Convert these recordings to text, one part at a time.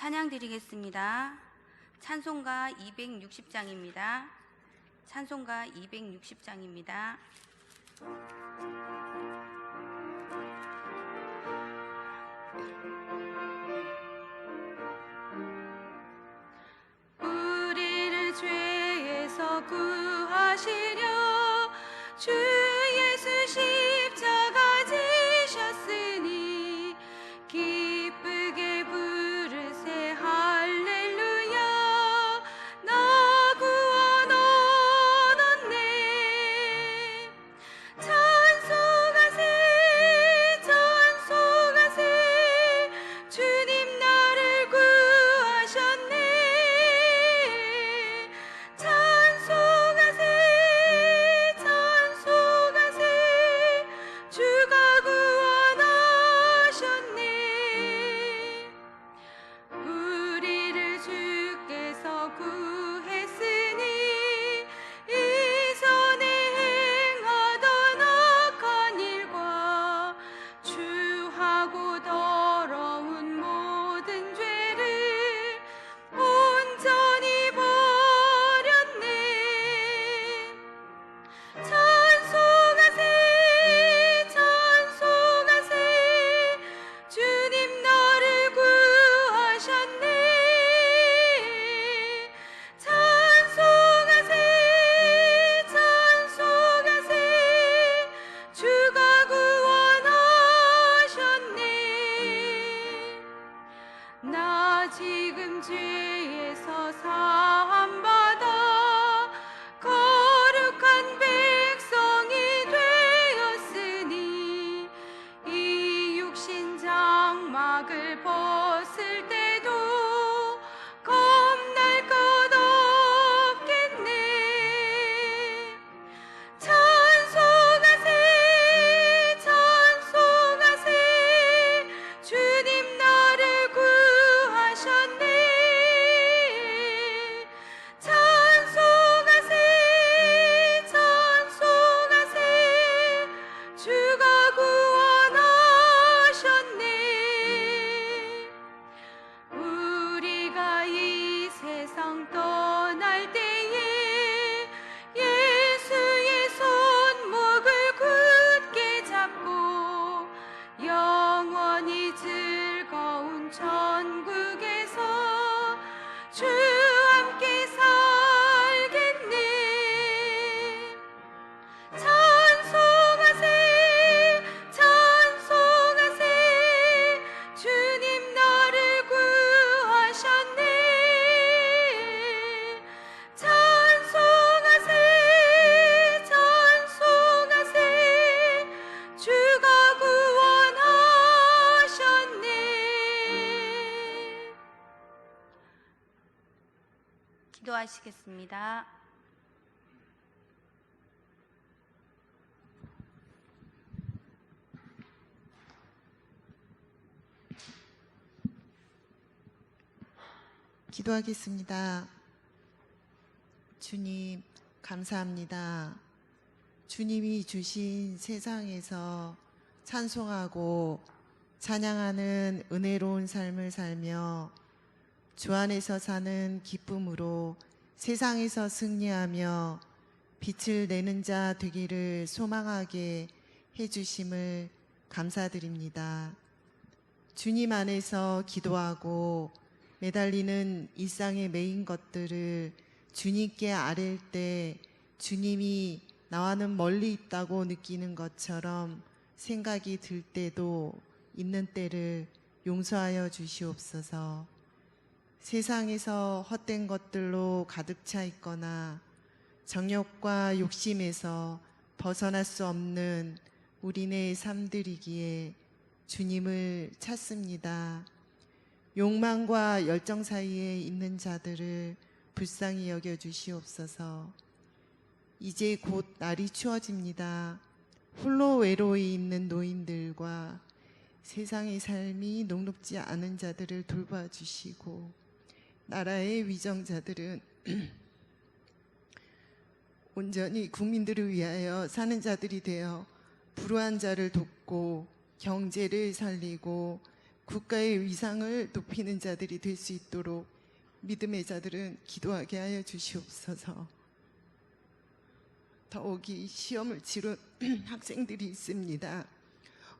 찬양 드리겠습니다. 찬송가 260장입니다. 찬송가 260장입니다. 우리를 죄에서 구하시려 주 예수 십자가 지셨으니 기쁘게 부르세 할렐루야. 나 구원 얻었네. 찬송하세 찬송하세 주님 나를 구하셨네. 찬송하세 찬송하세 주가 구원하셨네. 우리를 주께서 구했으니 이전에 행하던 악한 일과 주하고 더러운 모든 죄를 온전히 버렸네. 찬송하세 찬송하세 주님 나를 구하셨네. 찬송하세 찬송하세 주가 구원하셨네. 나 지금 죄에서 사함받아 거룩한 백성이 되었으니 이 육신 장막을 벗을 때도 겁날 것 없겠네. 찬송하세 찬송하세 주님 나를 구하셨네. 찬송하세 찬송하세 주가 구원하셨네. 우리가 이 세상 떠날 때에 예수의 손목을 굳게 잡고 영원히 즐거운 천국에서 주 함께 살겠네. 찬송하세 찬송하세 주님 나를 구하셨네. 찬송하세 찬송하세 주가 구원하셨네. 기도하시겠습니다. 기도하겠습니다. 주님, 감사합니다. 주님이 주신 세상에서 찬송하고 찬양하는 은혜로운 삶을 살며 주 안에서 사는 기쁨으로 세상에서 승리하며 빛을 내는 자 되기를 소망하게 해주심을 감사드립니다. 주님 안에서 기도하고 매달리는 일상에 매인 것들을 주님께 아뢰일 때 주님이 나와는 멀리 있다고 느끼는 것처럼 생각이 들 때도 있는 때를 용서하여 주시옵소서. 세상에서 헛된 것들로 가득 차 있거나 정욕과 욕심에서 벗어날 수 없는 우리네 삶들이기에 주님을 찾습니다. 욕망과 열정 사이에 있는 자들을 불쌍히 여겨 주시옵소서. 이제 곧 날이 추워집니다. 홀로 외로이 있는 노인들과 세상의 삶이 녹록지 않은 자들을 돌봐주시고 나라의 위정자들은 온전히 국민들을 위하여 사는 자들이 되어 불우한 자를 돕고 경제를 살리고 국가의 위상을 높이는 자들이 될 수 있도록 믿음의 자들은 기도하게 하여 주시옵소서. 더욱이 시험을 치른 학생들이 있습니다.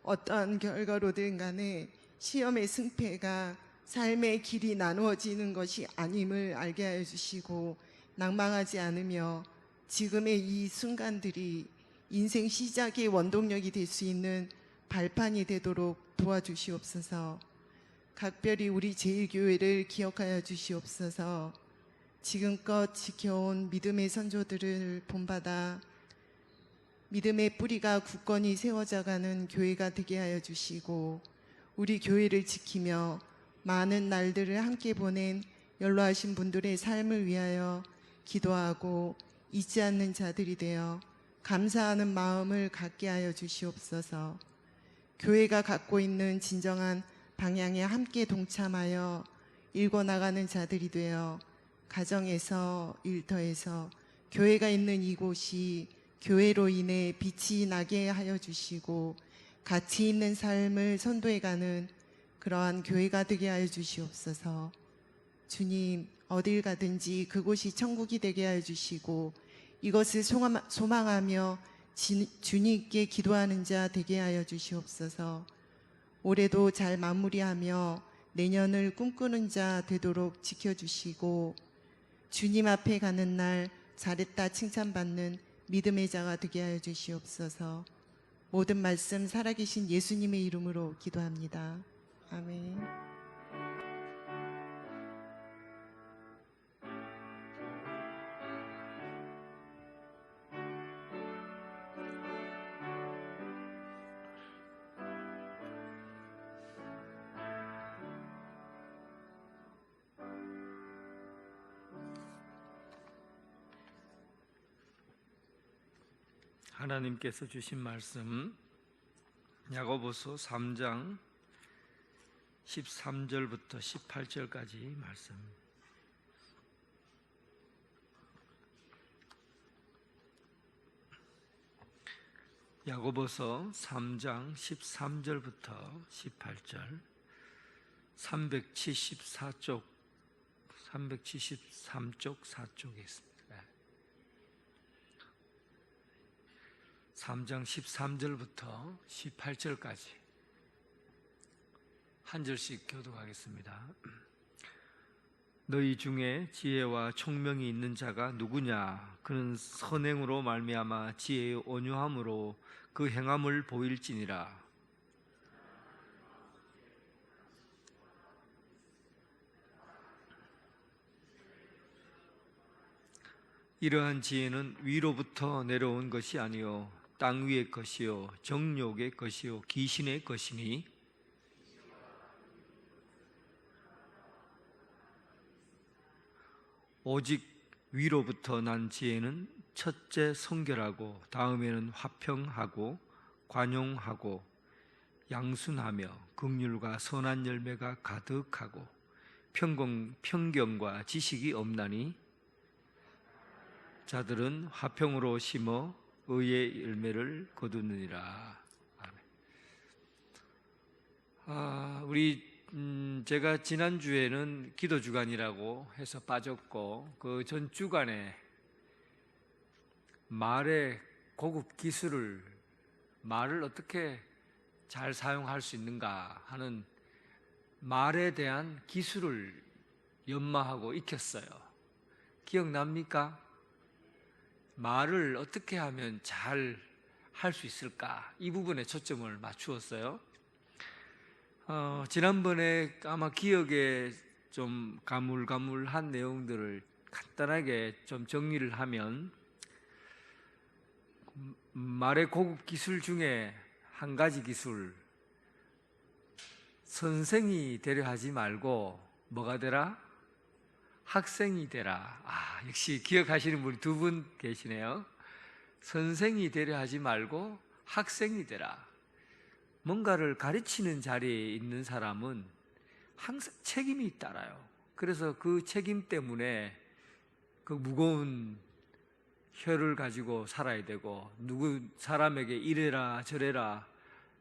어떠한 결과로든 간에 시험의 승패가 삶의 길이 나누어지는 것이 아님을 알게 하여 주시고 낭망하지 않으며 지금의 이 순간들이 인생 시작의 원동력이 될 수 있는 발판이 되도록 도와주시옵소서. 각별히 우리 제1교회를 기억하여 주시옵소서. 지금껏 지켜온 믿음의 선조들을 본받아 믿음의 뿌리가 굳건히 세워져가는 교회가 되게 하여 주시고 우리 교회를 지키며 많은 날들을 함께 보낸 연로하신 분들의 삶을 위하여 기도하고 잊지 않는 자들이 되어 감사하는 마음을 갖게 하여 주시옵소서. 교회가 갖고 있는 진정한 방향에 함께 동참하여 일궈나가는 자들이 되어 가정에서 일터에서 교회가 있는 이곳이 교회로 인해 빛이 나게 하여 주시고 가치 있는 삶을 선도해가는 그러한 교회가 되게 하여 주시옵소서. 주님, 어딜 가든지 그곳이 천국이 되게 하여 주시고 이것을 소망하며 주님께 기도하는 자 되게 하여 주시옵소서. 올해도 잘 마무리하며 내년을 꿈꾸는 자 되도록 지켜주시고 주님 앞에 가는 날 잘했다 칭찬받는 믿음의 자가 되게 하여 주시옵소서. 모든 말씀 살아계신 예수님의 이름으로 기도합니다. 아멘. 하나님께서 주신 말씀 야고보서 3장 13절부터 18절까지 말씀. 야고보서 3장 13절부터 18절 373쪽 4쪽에 있습니다. 3장 13절부터 18절까지 한 절씩 교독하겠습니다. 너희 중에 지혜와 총명이 있는 자가 누구냐? 그는 선행으로 말미암아 지혜의 온유함으로 그 행함을 보일지니라. 이러한 지혜는 위로부터 내려온 것이 아니요 땅 위의 것이요 정욕의 것이요 귀신의 것이니 오직 위로부터 난 지혜는 첫째 성결하고 다음에는 화평하고 관용하고 양순하며 긍휼과 선한 열매가 가득하고 평경과 지식이 없나니 자들은 화평으로 심어 의의 열매를 거두느니라. 제가 지난주에는 기도 주간이라고 해서 빠졌고 그 전 주간에 말의 고급 기술을 말을 어떻게 잘 사용할 수 있는가 하는 말에 대한 기술을 연마하고 익혔어요. 기억납니까? 말을 어떻게 하면 잘 할 수 있을까? 이 부분에 초점을 맞추었어요. 지난번에 아마 기억에 좀 가물가물한 내용들을 간단하게 좀 정리를 하면 말의 고급 기술 중에 한 가지 기술, 선생이 되려 하지 말고 뭐가 되라? 학생이 되라. 역시 기억하시는 분이 두 분 계시네요. 선생이 되려 하지 말고 학생이 되라. 뭔가를 가르치는 자리에 있는 사람은 항상 책임이 따라요. 그래서 그 책임 때문에 그 무거운 혀를 가지고 살아야 되고 누구 사람에게 이래라 저래라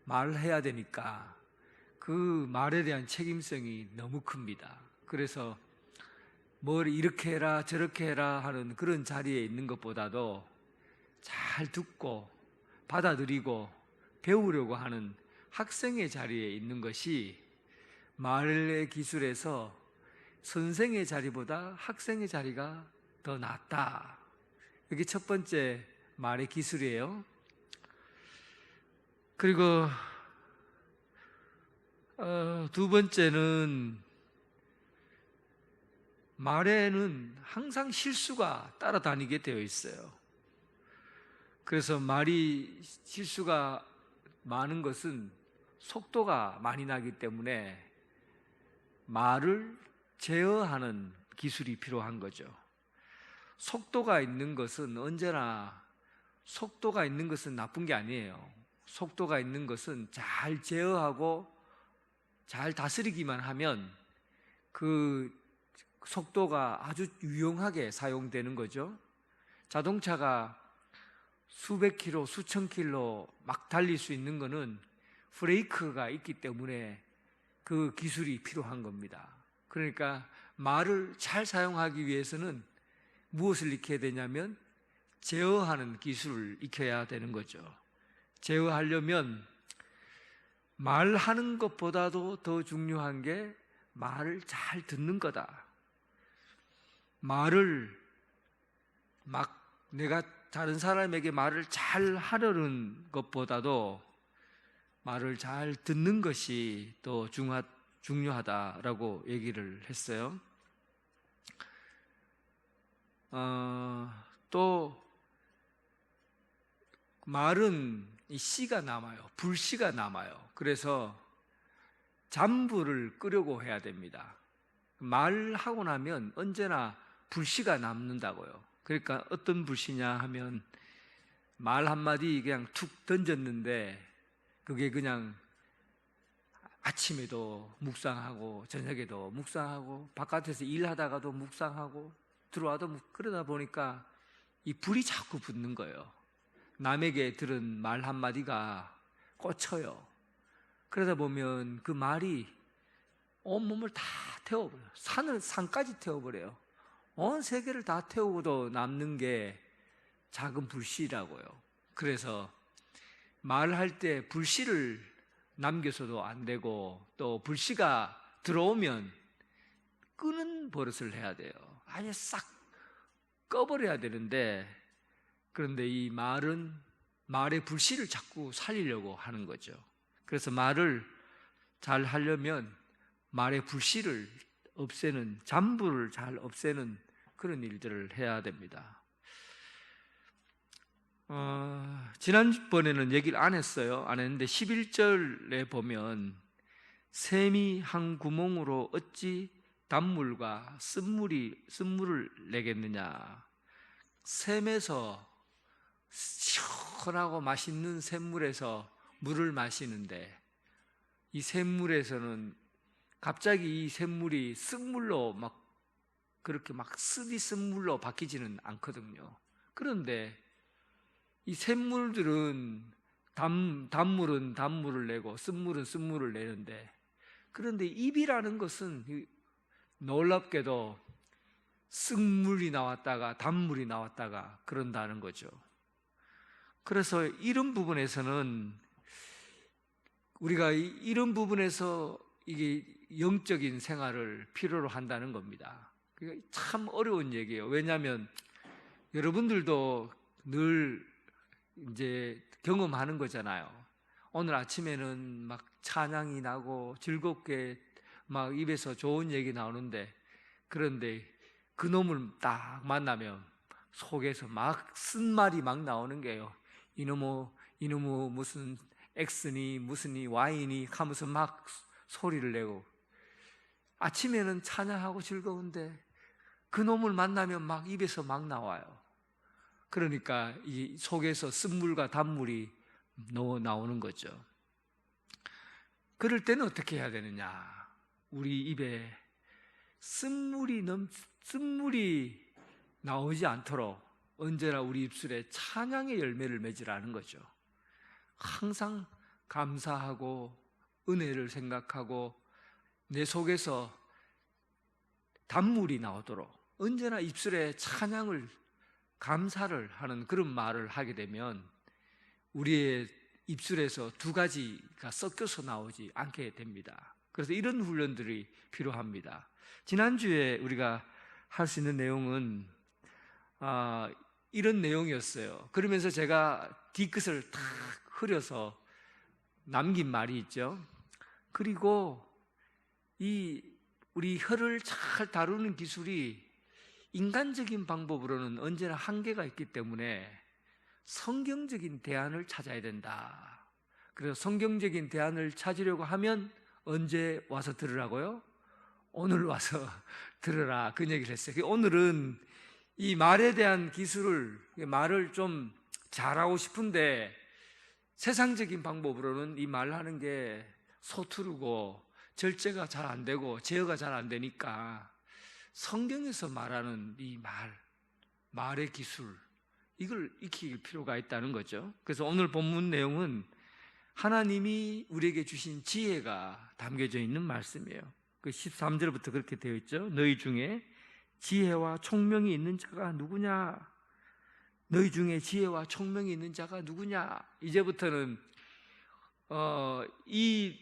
말해야 되니까 그 말에 대한 책임성이 너무 큽니다. 그래서 뭘 이렇게 해라 저렇게 해라 하는 그런 자리에 있는 것보다도 잘 듣고 받아들이고 배우려고 하는 학생의 자리에 있는 것이 말의 기술에서 선생의 자리보다 학생의 자리가 더 낫다. 이게 첫 번째 말의 기술이에요. 그리고 두 번째는 말에는 항상 실수가 따라다니게 되어 있어요. 그래서 말이 실수가 많은 것은 속도가 많이 나기 때문에 말을 제어하는 기술이 필요한 거죠. 속도가 있는 것은 언제나 속도가 있는 것은 나쁜 게 아니에요. 속도가 있는 것은 잘 제어하고 잘 다스리기만 하면 그 속도가 아주 유용하게 사용되는 거죠. 자동차가 수백 킬로, 수천 킬로 막 달릴 수 있는 거는 브레이크가 있기 때문에 그 기술이 필요한 겁니다. 그러니까 말을 잘 사용하기 위해서는 무엇을 익혀야 되냐면 제어하는 기술을 익혀야 되는 거죠. 제어하려면 말하는 것보다도 더 중요한 게 말을 잘 듣는 거다. 말을 막 내가 다른 사람에게 말을 잘 하려는 것보다도 말을 잘 듣는 것이 더 중요하다라고 얘기를 했어요. 또 말은 이 씨가 남아요. 불씨가 남아요. 그래서 잔불을 끄려고 해야 됩니다. 말하고 나면 언제나 불씨가 남는다고요. 그러니까 어떤 불씨냐 하면 말 한마디 그냥 툭 던졌는데 그게 그냥 아침에도 묵상하고 저녁에도 묵상하고 바깥에서 일하다가도 묵상하고 들어와도 그러다 보니까 이 불이 자꾸 붙는 거예요. 남에게 들은 말 한마디가 꽂혀요. 그러다 보면 그 말이 온몸을 다 태워버려요. 산까지 태워버려요. 온 세계를 다 태우고도 남는 게 작은 불씨라고요. 그래서 말할 때 불씨를 남겨서도 안 되고 또 불씨가 들어오면 끄는 버릇을 해야 돼요. 아예 싹 꺼버려야 되는데 그런데 이 말은 말의 불씨를 자꾸 살리려고 하는 거죠. 그래서 말을 잘 하려면 말의 불씨를 없애는, 잔불을 잘 없애는 그런 일들을 해야 됩니다. 지난번에는 얘기를 안 했는데 11절에 보면 샘이 한 구멍으로 어찌 단물과 쓴물을 내겠느냐. 샘에서 시원하고 맛있는 샘물에서 물을 마시는데 이 샘물에서는 갑자기 이 샘물이 쓴물로 막 그렇게 막 쓰디 쓴물로 바뀌지는 않거든요. 그런데 이 샘물들은 단물은 단물을 내고 쓴물은 쓴물을 내는데 그런데 입이라는 것은 놀랍게도 쓴물이 나왔다가 단물이 나왔다가 그런다는 거죠. 그래서 이런 부분에서는 우리가 이런 부분에서 이게 영적인 생활을 필요로 한다는 겁니다. 그러니까 참 어려운 얘기예요. 왜냐하면 여러분들도 늘 이제 경험하는 거잖아요. 오늘 아침에는 막 찬양이 나고 즐겁게 막 입에서 좋은 얘기 나오는데 그런데 그 놈을 딱 만나면 속에서 막 쓴말이 막 나오는 게요. 이놈의 무슨 X니 무슨이 Y니 하면서 막 소리를 내고 아침에는 찬양하고 즐거운데 그 놈을 만나면 막 입에서 막 나와요. 그러니까 이 속에서 쓴물과 단물이 나오는 거죠. 그럴 때는 어떻게 해야 되느냐? 우리 입에 쓴물이 나오지 않도록 언제나 우리 입술에 찬양의 열매를 맺으라는 거죠. 항상 감사하고 은혜를 생각하고 내 속에서 단물이 나오도록 언제나 입술에 찬양을, 감사를 하는 그런 말을 하게 되면 우리의 입술에서 두 가지가 섞여서 나오지 않게 됩니다. 그래서 이런 훈련들이 필요합니다. 지난주에 우리가 할 수 있는 내용은 이런 내용이었어요. 그러면서 제가 뒤끝을 탁 흐려서 남긴 말이 있죠. 그리고 우리 혀를 잘 다루는 기술이 인간적인 방법으로는 언제나 한계가 있기 때문에 성경적인 대안을 찾아야 된다. 그래서 성경적인 대안을 찾으려고 하면 언제 와서 들으라고요? 오늘 와서 들으라, 그 얘기를 했어요. 오늘은 이 말에 대한 기술을, 말을 좀 잘하고 싶은데 세상적인 방법으로는 이 말하는 게 서투르고 절제가 잘 안 되고 제어가 잘 안 되니까 성경에서 말하는 이 말의 기술, 이걸 익힐 필요가 있다는 거죠. 그래서 오늘 본문 내용은 하나님이 우리에게 주신 지혜가 담겨져 있는 말씀이에요. 그 13절부터 그렇게 되어 있죠. 너희 중에 지혜와 총명이 있는 자가 누구냐? 너희 중에 지혜와 총명이 있는 자가 누구냐? 이제부터는 이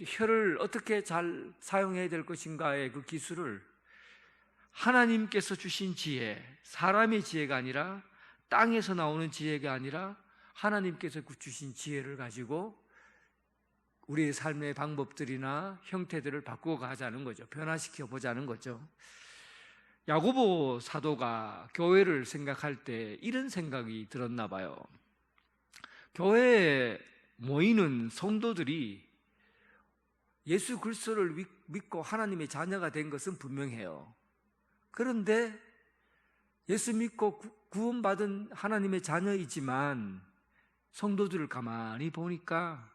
혀를 어떻게 잘 사용해야 될 것인가의 그 기술을 하나님께서 주신 지혜, 사람의 지혜가 아니라, 땅에서 나오는 지혜가 아니라 하나님께서 주신 지혜를 가지고 우리의 삶의 방법들이나 형태들을 바꾸어 가자는 거죠. 변화시켜 보자는 거죠. 야고보 사도가 교회를 생각할 때 이런 생각이 들었나 봐요. 교회에 모이는 성도들이 예수 그리스도를 믿고 하나님의 자녀가 된 것은 분명해요. 그런데 예수 믿고 구원받은 하나님의 자녀이지만 성도들을 가만히 보니까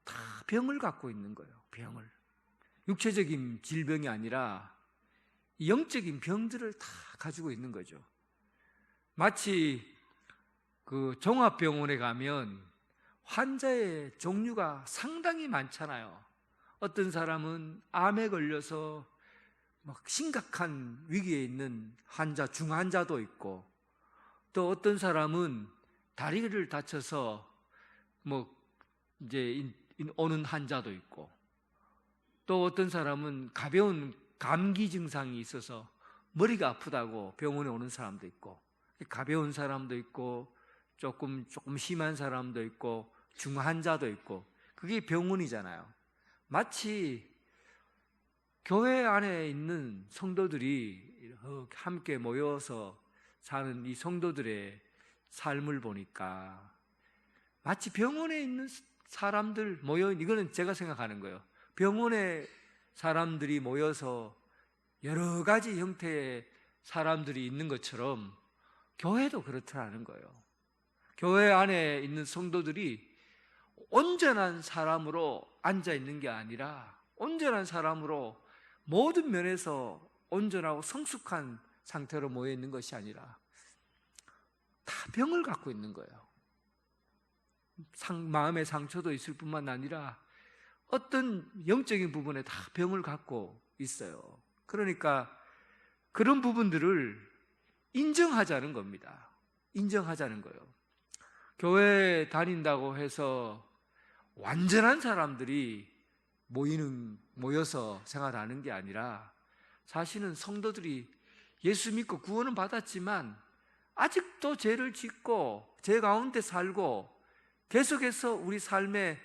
다 병을 갖고 있는 거예요. 병을. 육체적인 질병이 아니라 영적인 병들을 다 가지고 있는 거죠. 마치 그 종합병원에 가면 환자의 종류가 상당히 많잖아요. 어떤 사람은 암에 걸려서 막 심각한 위기에 있는 환자, 중환자도 있고, 또 어떤 사람은 다리를 다쳐서 이제 오는 환자도 있고, 또 어떤 사람은 가벼운 감기 증상이 있어서 머리가 아프다고 병원에 오는 사람도 있고, 가벼운 사람도 있고, 조금 심한 사람도 있고, 중환자도 있고, 그게 병원이잖아요. 마치 교회 안에 있는 성도들이 함께 모여서 사는 이 성도들의 삶을 보니까 마치 병원에 있는 사람들 모여있는, 이거는 제가 생각하는 거예요. 병원에 사람들이 모여서 여러 가지 형태의 사람들이 있는 것처럼 교회도 그렇다는 거예요. 교회 안에 있는 성도들이 온전한 사람으로 앉아 있는 게 아니라 온전한 사람으로 모든 면에서 온전하고 성숙한 상태로 모여 있는 것이 아니라 다 병을 갖고 있는 거예요. 마음의 상처도 있을 뿐만 아니라 어떤 영적인 부분에 다 병을 갖고 있어요. 그러니까 그런 부분들을 인정하자는 겁니다. 인정하자는 거예요. 교회 다닌다고 해서 완전한 사람들이 모여서 생활하는 게 아니라 사실은 성도들이 예수 믿고 구원은 받았지만 아직도 죄를 짓고 죄 가운데 살고 계속해서 우리 삶에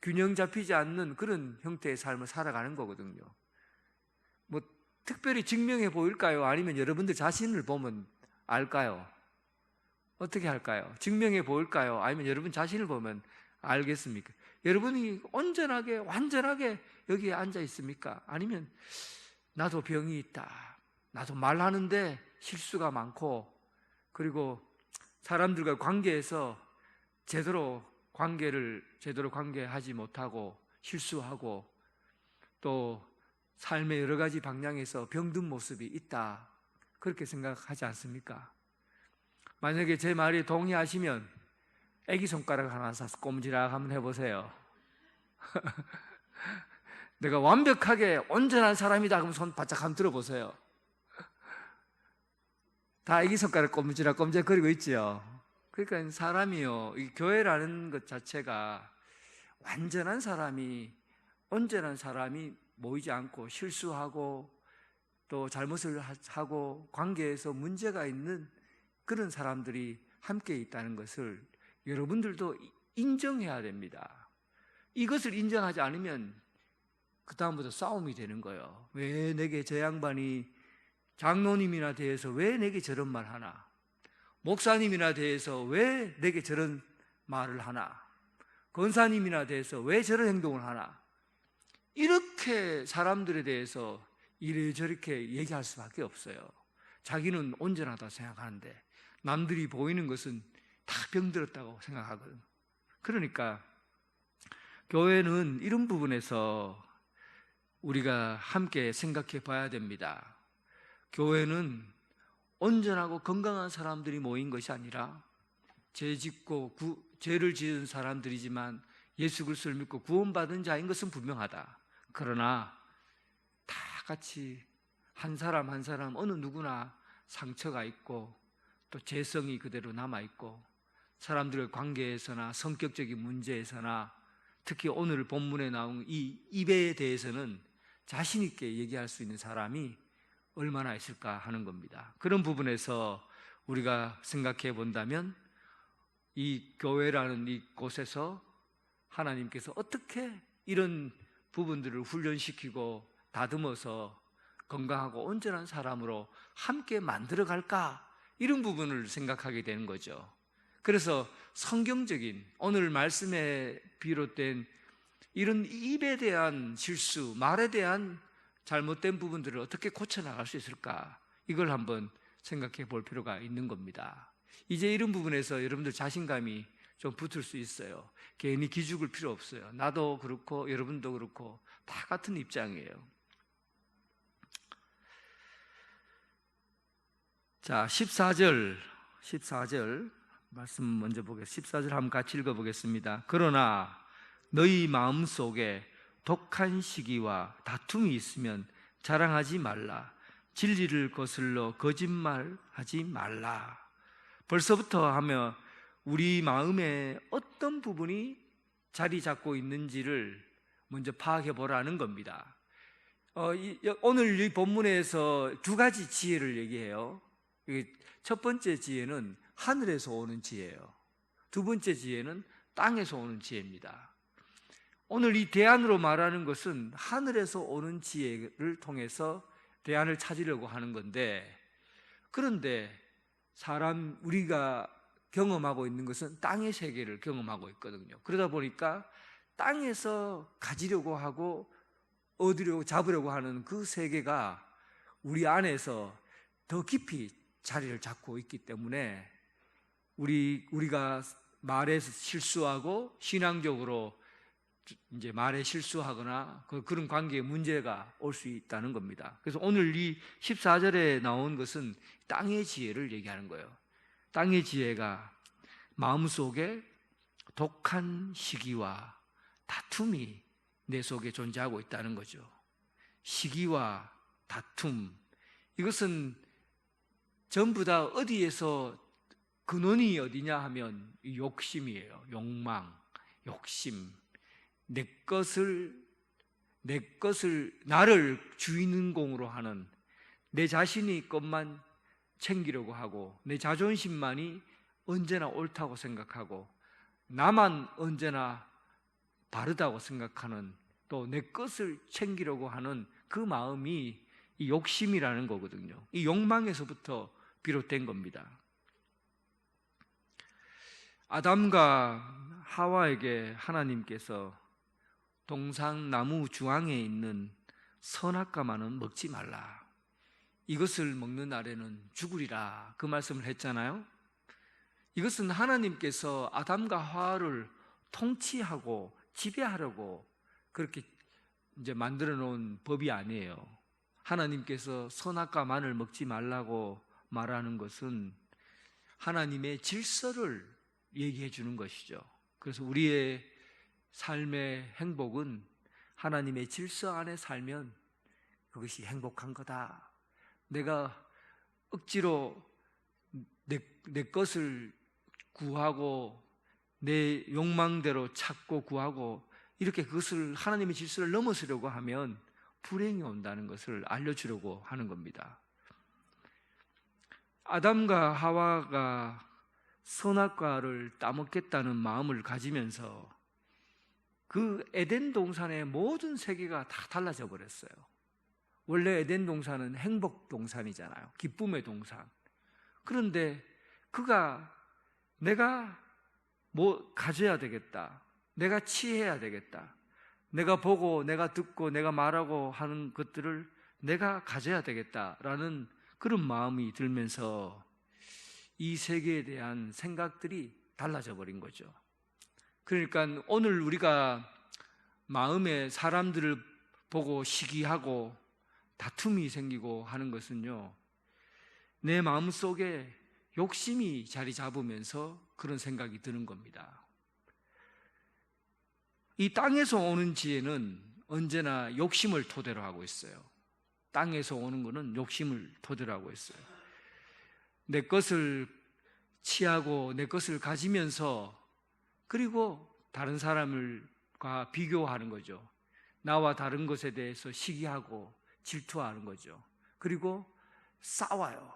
균형 잡히지 않는 그런 형태의 삶을 살아가는 거거든요. 특별히 증명해 보일까요? 아니면 여러분들 자신을 보면 알까요? 어떻게 할까요? 증명해 보일까요? 아니면 여러분 자신을 보면 알겠습니까? 여러분이 온전하게 완전하게 여기에 앉아 있습니까? 아니면 나도 병이 있다, 나도 말하는데 실수가 많고, 그리고 사람들과 관계에서 제대로 관계하지 못하고 실수하고, 또 삶의 여러 가지 방향에서 병든 모습이 있다, 그렇게 생각하지 않습니까? 만약에 제 말에 동의하시면 애기 손가락 하나 사서 꼼지락 한번 해보세요. 내가 완벽하게 온전한 사람이다 그러면 손 바짝 한번 들어보세요. 다 애기 손가락 꼼지락꼼지락 거리고 있지요. 그러니까 사람이요, 이 교회라는 것 자체가 완전한 사람이, 온전한 사람이 모이지 않고 실수하고 또 잘못을 하고 관계에서 문제가 있는 그런 사람들이 함께 있다는 것을 여러분들도 인정해야 됩니다. 이것을 인정하지 않으면 그 다음부터 싸움이 되는 거예요. 왜 내게 저 양반이 장로님이나 대해서 왜 내게 저런 말 하나? 목사님이나 대해서 왜 내게 저런 말을 하나? 권사님이나 대해서 왜 저런 행동을 하나? 이렇게 사람들에 대해서 이래저렇게 얘기할 수밖에 없어요. 자기는 온전하다 생각하는데 남들이 보이는 것은 다 병들었다고 생각하거든요. 그러니까 교회는 이런 부분에서 우리가 함께 생각해 봐야 됩니다. 교회는 온전하고 건강한 사람들이 모인 것이 아니라 죄 짓고 죄를 지은 사람들이지만 예수 그리스도를 믿고 구원받은 자인 것은 분명하다. 그러나 다 같이 한 사람 한 사람 어느 누구나 상처가 있고 또 죄성이 그대로 남아있고 사람들의 관계에서나 성격적인 문제에서나 특히 오늘 본문에 나온 이 입에 대해서는 자신 있게 얘기할 수 있는 사람이 얼마나 있을까 하는 겁니다. 그런 부분에서 우리가 생각해 본다면 이 교회라는 이 곳에서 하나님께서 어떻게 이런 부분들을 훈련시키고 다듬어서 건강하고 온전한 사람으로 함께 만들어 갈까? 이런 부분을 생각하게 되는 거죠. 그래서 성경적인 오늘 말씀에 비롯된 이런 입에 대한 실수, 말에 대한 잘못된 부분들을 어떻게 고쳐나갈 수 있을까? 이걸 한번 생각해 볼 필요가 있는 겁니다. 이제 이런 부분에서 여러분들 자신감이 좀 붙을 수 있어요. 괜히 기죽을 필요 없어요. 나도 그렇고 여러분도 그렇고 다 같은 입장이에요. 자, 14절 말씀 먼저 보겠습니다. 14절 한번 같이 읽어보겠습니다. 그러나 너희 마음속에 독한 시기와 다툼이 있으면 자랑하지 말라. 진리를 거슬러 거짓말하지 말라. 벌써부터 하며 우리 마음에 어떤 부분이 자리 잡고 있는지를 먼저 파악해 보라는 겁니다. 오늘 이 본문에서 두 가지 지혜를 얘기해요. 첫 번째 지혜는 하늘에서 오는 지혜예요. 두 번째 지혜는 땅에서 오는 지혜입니다. 오늘 이 대안으로 말하는 것은 하늘에서 오는 지혜를 통해서 대안을 찾으려고 하는 건데, 그런데 우리가 경험하고 있는 것은 땅의 세계를 경험하고 있거든요. 그러다 보니까 땅에서 가지려고 하고 얻으려고 잡으려고 하는 그 세계가 우리 안에서 더 깊이 자리를 잡고 있기 때문에 우리가 말에서 실수하고 신앙적으로 이제 말에 실수하거나 그런 관계에 문제가 올 수 있다는 겁니다. 그래서 오늘 이 14절에 나온 것은 땅의 지혜를 얘기하는 거예요. 땅의 지혜가 마음속에 독한 시기와 다툼이 내 속에 존재하고 있다는 거죠. 시기와 다툼, 이것은 전부 다 어디에서 근원이 어디냐 하면 욕심이에요. 욕망, 욕심. 내 것을 나를 주인공으로 하는, 내 자신이 것만 챙기려고 하고 내 자존심만이 언제나 옳다고 생각하고 나만 언제나 바르다고 생각하는, 또 내 것을 챙기려고 하는 그 마음이 이 욕심이라는 거거든요. 이 욕망에서부터 비롯된 겁니다. 아담과 하와에게 하나님께서 동상나무 중앙에 있는 선악과만은 먹지 말라, 이것을 먹는 날에는 죽으리라, 그 말씀을 했잖아요. 이것은 하나님께서 아담과 하와를 통치하고 지배하려고 그렇게 이제 만들어 놓은 법이 아니에요. 하나님께서 선악과만을 먹지 말라고 말하는 것은 하나님의 질서를 얘기해 주는 것이죠. 그래서 우리의 삶의 행복은 하나님의 질서 안에 살면 그것이 행복한 거다. 내가 억지로 내 것을 구하고 내 욕망대로 찾고 구하고 이렇게 그것을 하나님의 질서를 넘어서려고 하면 불행이 온다는 것을 알려주려고 하는 겁니다. 아담과 하와가 선악과를 따먹겠다는 마음을 가지면서 그 에덴 동산의 모든 세계가 다 달라져 버렸어요. 원래 에덴 동산은 행복 동산이잖아요. 기쁨의 동산. 그런데 그가 내가 뭐 가져야 되겠다. 내가 취해야 되겠다. 내가 보고 내가 듣고 내가 말하고 하는 것들을 내가 가져야 되겠다라는 그런 마음이 들면서 이 세계에 대한 생각들이 달라져 버린 거죠. 그러니까 오늘 우리가 마음에 사람들을 보고 시기하고 다툼이 생기고 하는 것은요, 내 마음 속에 욕심이 자리 잡으면서 그런 생각이 드는 겁니다. 이 땅에서 오는 지혜는 언제나 욕심을 토대로 하고 있어요. 땅에서 오는 것은 욕심을 토대로 하고 있어요. 내 것을 취하고 내 것을 가지면서 그리고 다른 사람과 비교하는 거죠. 나와 다른 것에 대해서 시기하고 질투하는 거죠. 그리고 싸워요.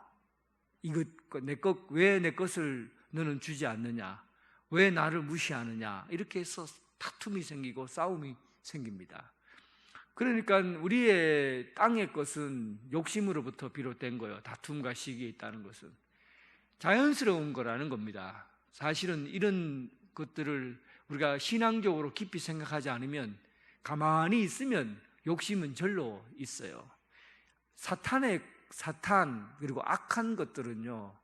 왜 내 것을 너는 주지 않느냐? 왜 나를 무시하느냐? 이렇게 해서 다툼이 생기고 싸움이 생깁니다. 그러니까 우리의 땅의 것은 욕심으로부터 비롯된 거예요. 다툼과 시기에 있다는 것은 자연스러운 거라는 겁니다. 사실은 이런 것들을 우리가 신앙적으로 깊이 생각하지 않으면, 가만히 있으면 욕심은 절로 있어요. 사탄 그리고 악한 것들은요,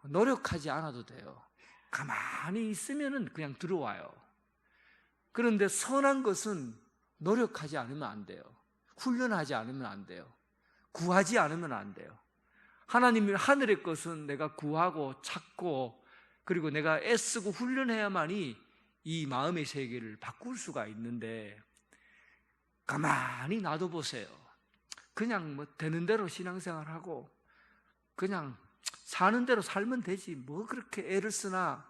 노력하지 않아도 돼요. 가만히 있으면은 그냥 들어와요. 그런데 선한 것은 노력하지 않으면 안 돼요. 훈련하지 않으면 안 돼요. 구하지 않으면 안 돼요. 하늘의 것은 내가 구하고 찾고 그리고 내가 애쓰고 훈련해야만이 이 마음의 세계를 바꿀 수가 있는데, 가만히 놔둬보세요. 그냥 뭐 되는 대로 신앙생활하고 그냥 사는 대로 살면 되지 뭐 그렇게 애를 쓰나.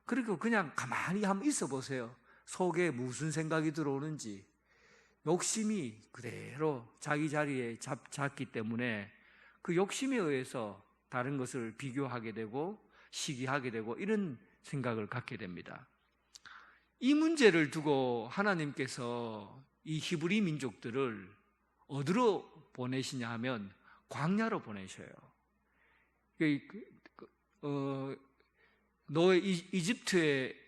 그리고 그냥 가만히 한번 있어 보세요. 속에 무슨 생각이 들어오는지. 욕심이 그대로 자기 자리에 잡기 때문에 그 욕심에 의해서 다른 것을 비교하게 되고 시기하게 되고 이런 생각을 갖게 됩니다. 이 문제를 두고 하나님께서 이 히브리 민족들을 어디로 보내시냐 하면 광야로 보내셔요.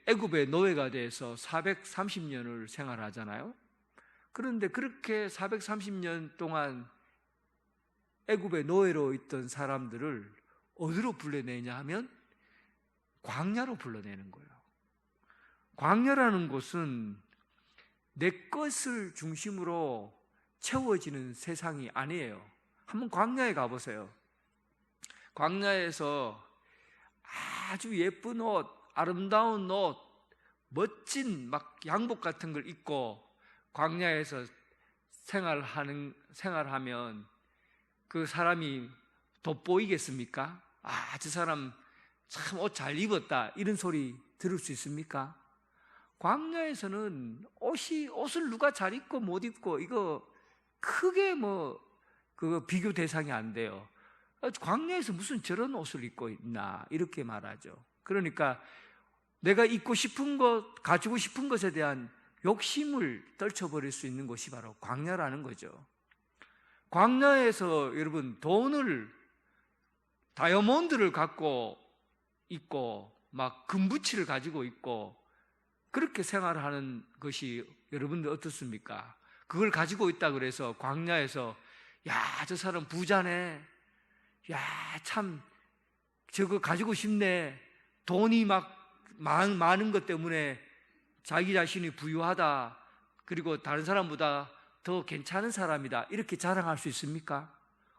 애굽의 노예가 돼서 430년을 생활하잖아요. 그런데 그렇게 430년 동안 애굽의 노예로 있던 사람들을 어디로 불러내냐 하면 광야로 불러내는 거예요. 광야라는 곳은 내 것을 중심으로 채워지는 세상이 아니에요. 한번 광야에 가보세요. 광야에서 아주 예쁜 옷, 아름다운 옷, 멋진 막 양복 같은 걸 입고 광야에서 생활하면 그 사람이 돋보이겠습니까? 아, 저 사람 참 옷 잘 입었다 이런 소리 들을 수 있습니까? 광야에서는 옷을 누가 잘 입고 못 입고 이거 크게 그거 비교 대상이 안 돼요. 광야에서 무슨 저런 옷을 입고 있나 이렇게 말하죠. 그러니까 내가 입고 싶은 것, 가지고 싶은 것에 대한 욕심을 떨쳐버릴 수 있는 곳이 바로 광야라는 거죠. 광야에서 여러분 다이아몬드를 갖고 있고 막 금붙이를 가지고 있고 그렇게 생활하는 것이 여러분들 어떻습니까? 그걸 가지고 있다 그래서 광야에서 야, 저 사람 부자네. 야, 참 저거 가지고 싶네. 돈이 막 많은 것 때문에 자기 자신이 부유하다. 그리고 다른 사람보다 더 괜찮은 사람이다. 이렇게 자랑할 수 있습니까?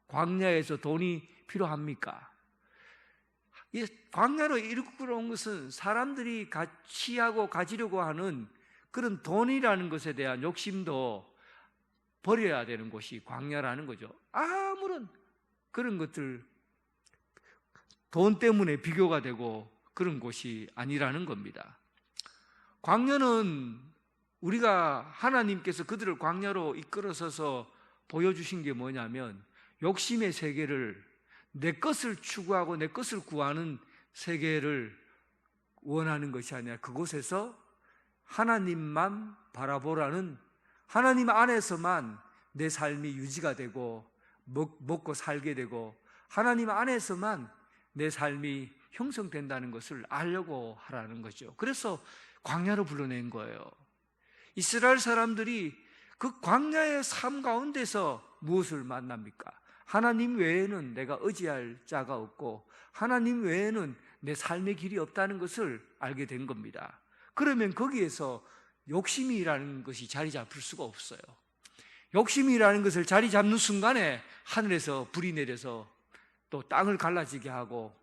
광야에서 돈이 필요합니까? 이 광야로 이끌어 온 것은 사람들이 취하고 가지려고 하는 그런 돈이라는 것에 대한 욕심도 버려야 되는 곳이 광야라는 거죠. 아무런 그런 것들, 돈 때문에 비교가 되고 그런 곳이 아니라는 겁니다. 광야는 우리가 하나님께서 그들을 광야로 이끌어서서 보여주신 게 뭐냐면 욕심의 세계를, 내 것을 추구하고 내 것을 구하는 세계를 원하는 것이 아니라 그곳에서 하나님만 바라보라는, 하나님 안에서만 내 삶이 유지가 되고 먹고 살게 되고 하나님 안에서만 내 삶이 형성된다는 것을 알려고 하라는 거죠. 그래서 광야로 불러낸 거예요. 이스라엘 사람들이 그 광야의 삶 가운데서 무엇을 만납니까? 하나님 외에는 내가 의지할 자가 없고 하나님 외에는 내 삶의 길이 없다는 것을 알게 된 겁니다. 그러면 거기에서 욕심이라는 것이 자리 잡을 수가 없어요. 욕심이라는 것을 자리 잡는 순간에 하늘에서 불이 내려서 또 땅을 갈라지게 하고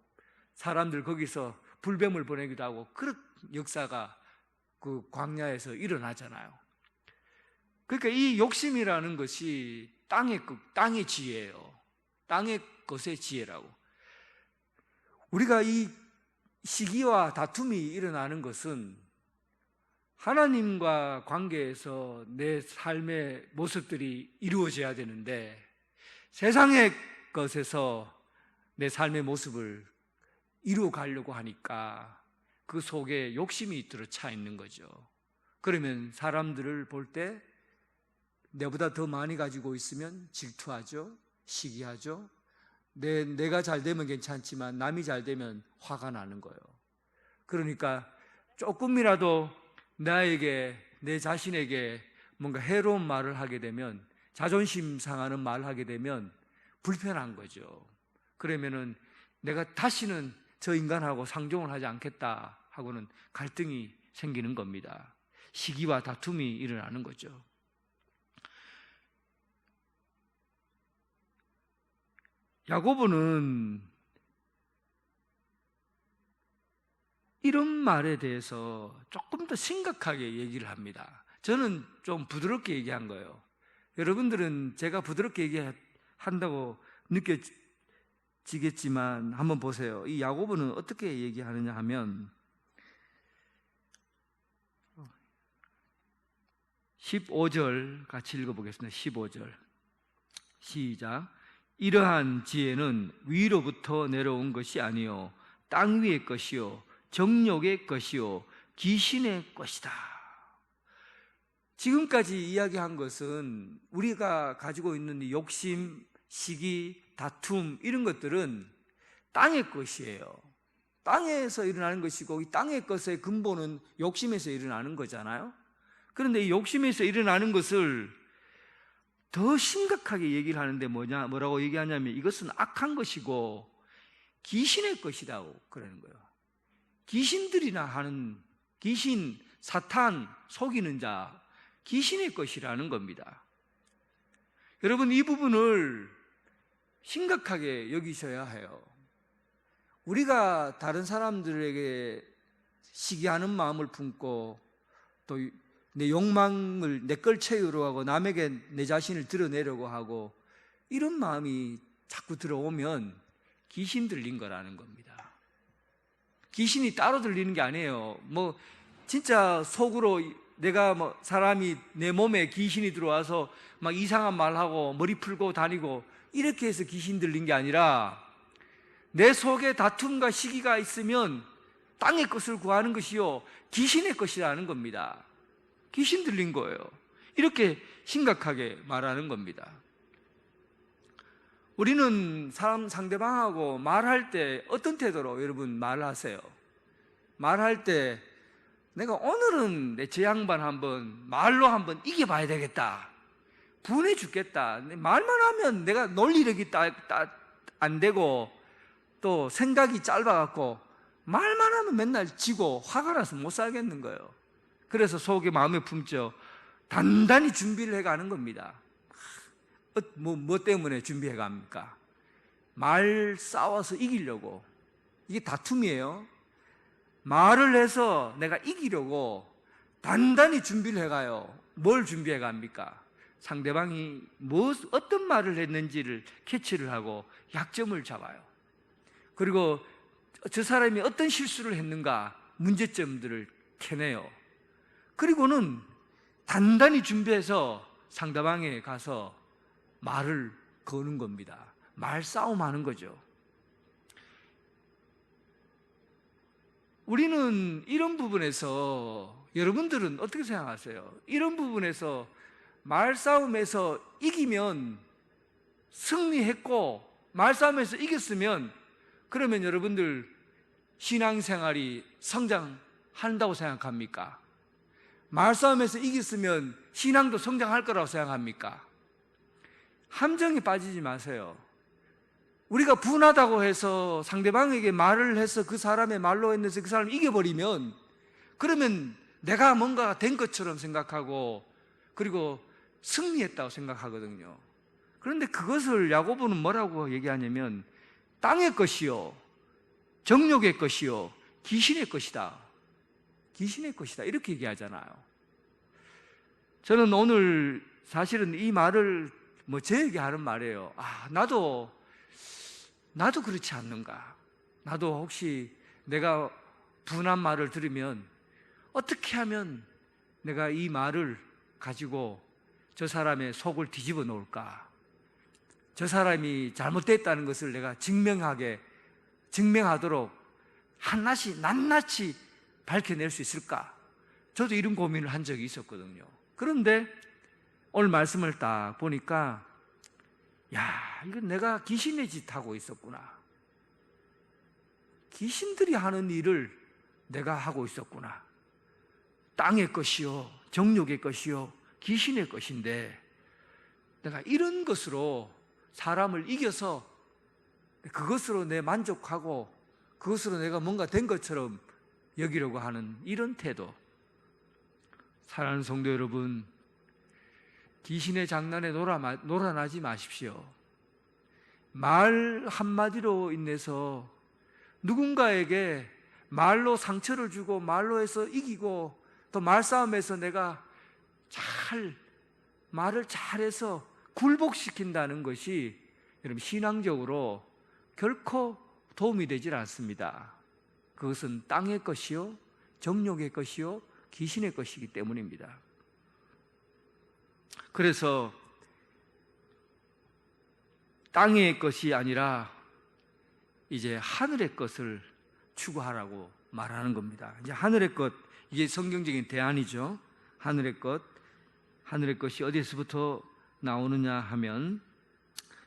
사람들 거기서 불뱀을 보내기도 하고 그런 역사가 그 광야에서 일어나잖아요. 그러니까 이 욕심이라는 것이 땅의 지혜예요. 땅의 것의 지혜라고. 우리가 이 시기와 다툼이 일어나는 것은 하나님과 관계에서 내 삶의 모습들이 이루어져야 되는데 세상의 것에서 내 삶의 모습을 이루어 가려고 하니까 그 속에 욕심이 들어차 있는 거죠. 그러면 사람들을 볼 때 내보다 더 많이 가지고 있으면 질투하죠, 시기하죠. 내가 잘 되면 괜찮지만 남이 잘 되면 화가 나는 거예요. 그러니까 조금이라도 나에게, 내 자신에게 뭔가 해로운 말을 하게 되면, 자존심 상하는 말을 하게 되면 불편한 거죠. 그러면은 내가 다시는 저 인간하고 상종을 하지 않겠다 하고는 갈등이 생기는 겁니다. 시기와 다툼이 일어나는 거죠. 야고보는 이런 말에 대해서 조금 더 심각하게 얘기를 합니다. 저는 좀 부드럽게 얘기한 거예요. 여러분들은 제가 부드럽게 얘기한다고 느껴지겠지만 한번 보세요. 이 야고보는 어떻게 얘기하느냐 하면 15절 같이 읽어보겠습니다. 15절 시작. 이러한 지혜는 위로부터 내려온 것이 아니요 땅 위의 것이요 정욕의 것이요 귀신의 것이다. 지금까지 이야기한 것은 우리가 가지고 있는 욕심, 시기, 다툼 이런 것들은 땅의 것이에요. 땅에서 일어나는 것이고 이 땅의 것의 근본은 욕심에서 일어나는 거잖아요. 그런데 이 욕심에서 일어나는 것을 더 심각하게 얘기를 하는데 뭐라고 얘기하냐면 이것은 악한 것이고 귀신의 것이라고 그러는 거예요. 귀신들이나 하는, 귀신, 사탄, 속이는 자, 귀신의 것이라는 겁니다. 여러분, 이 부분을 심각하게 여기셔야 해요. 우리가 다른 사람들에게 시기하는 마음을 품고 또 내 욕망을 내 걸 채우려고 하고 남에게 내 자신을 드러내려고 하고 이런 마음이 자꾸 들어오면 귀신 들린 거라는 겁니다. 귀신이 따로 들리는 게 아니에요. 뭐 진짜 속으로 내가 뭐 사람이 내 몸에 귀신이 들어와서 막 이상한 말하고 머리 풀고 다니고 이렇게 해서 귀신 들린 게 아니라 내 속에 다툼과 시기가 있으면 땅의 것을 구하는 것이요 귀신의 것이라는 겁니다. 귀신 들린 거예요. 이렇게 심각하게 말하는 겁니다. 우리는 상대방하고 말할 때 어떤 태도로 여러분 말하세요? 말할 때 내가 오늘은 제 양반 말로 한번 이겨봐야 되겠다, 분해 죽겠다, 말만 하면 내가 논리력이 안 되고 또 생각이 짧아갖고 말만 하면 맨날 지고 화가 나서 못 살겠는 거예요. 그래서 속에 마음에 품죠. 단단히 준비를 해가는 겁니다. 뭐 때문에 준비해 갑니까? 말 싸워서 이기려고. 이게 다툼이에요. 말을 해서 내가 이기려고 단단히 준비를 해가요. 뭘 준비해 갑니까? 상대방이 어떤 말을 했는지를 캐치를 하고 약점을 잡아요. 그리고 저 사람이 어떤 실수를 했는가 문제점들을 캐내요. 그리고는 단단히 준비해서 상대방에 가서 말을 거는 겁니다. 말싸움 하는 거죠. 우리는 이런 부분에서, 여러분들은 어떻게 생각하세요? 이런 부분에서 말싸움에서 이기면 승리했고, 말싸움에서 이겼으면, 그러면 여러분들 신앙생활이 성장한다고 생각합니까? 말싸움에서 이겼으면 신앙도 성장할 거라고 생각합니까? 함정에 빠지지 마세요. 우리가 분하다고 해서 상대방에게 말을 해서 그 사람의 말로 했는데 그 사람을 이겨버리면, 그러면 내가 뭔가 된 것처럼 생각하고 그리고 승리했다고 생각하거든요. 그런데 그것을 야고보는 뭐라고 얘기하냐면 땅의 것이요, 정욕의 것이요, 귀신의 것이다. 귀신의 것이다. 이렇게 얘기하잖아요. 저는 오늘 사실은 이 말을 저에게 하는 말이에요. 나도 그렇지 않는가? 나도 혹시 내가 분한 말을 들으면 어떻게 하면 내가 이 말을 가지고 저 사람의 속을 뒤집어 놓을까? 저 사람이 잘못됐다는 것을 내가 증명하도록 낱낱이 밝혀낼 수 있을까? 저도 이런 고민을 한 적이 있었거든요. 그런데 오늘 말씀을 딱 보니까 이건 내가 귀신의 짓 하고 있었구나. 귀신들이 하는 일을 내가 하고 있었구나. 땅의 것이요, 정욕의 것이요, 귀신의 것인데 내가 이런 것으로 사람을 이겨서 그것으로 내 만족하고 그것으로 내가 뭔가 된 것처럼 여기려고 하는 이런 태도. 사랑하는 성도 여러분, 귀신의 장난에 놀아나지 마십시오. 말 한마디로 인해서 누군가에게 말로 상처를 주고 말로 해서 이기고 또 말싸움에서 내가 말을 잘해서 굴복시킨다는 것이 여러분 신앙적으로 결코 도움이 되질 않습니다. 그것은 땅의 것이요, 정욕의 것이요, 귀신의 것이기 때문입니다. 그래서 땅의 것이 아니라 이제 하늘의 것을 추구하라고 말하는 겁니다. 이제 하늘의 것, 이게 성경적인 대안이죠. 하늘의 것이 어디서부터 나오느냐 하면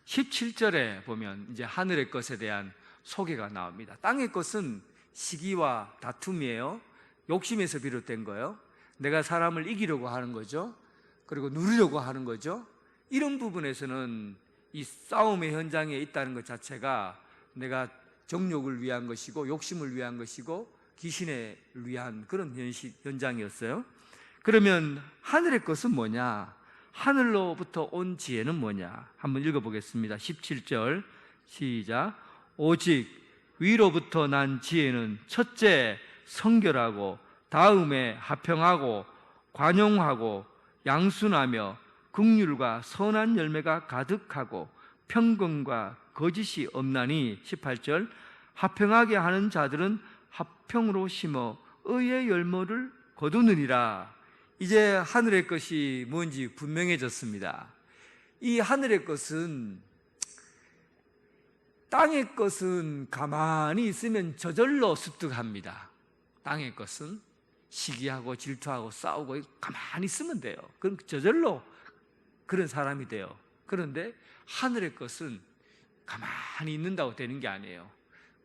17절에 보면 이제 하늘의 것에 대한 소개가 나옵니다. 땅의 것은 시기와 다툼이에요. 욕심에서 비롯된 거예요. 내가 사람을 이기려고 하는 거죠. 그리고 누리려고 하는 거죠. 이런 부분에서는 이 싸움의 현장에 있다는 것 자체가 내가 정욕을 위한 것이고 욕심을 위한 것이고 귀신을 위한 그런 현장이었어요. 그러면 하늘의 것은 뭐냐? 하늘로부터 온 지혜는 뭐냐? 한번 읽어보겠습니다. 17절 시작. 오직 위로부터 난 지혜는 첫째 성결하고 다음에 화평하고 관용하고 양순하며 긍휼과 선한 열매가 가득하고 평강과 거짓이 없나니 18절 화평하게 하는 자들은 화평으로 심어 의의 열매를 거두느니라. 이제 하늘의 것이 뭔지 분명해졌습니다. 이 하늘의 것은, 땅의 것은 가만히 있으면 저절로 습득합니다. 땅의 것은 시기하고 질투하고 싸우고 가만히 있으면 돼요. 그럼 저절로 그런 사람이 돼요. 그런데 하늘의 것은 가만히 있는다고 되는 게 아니에요.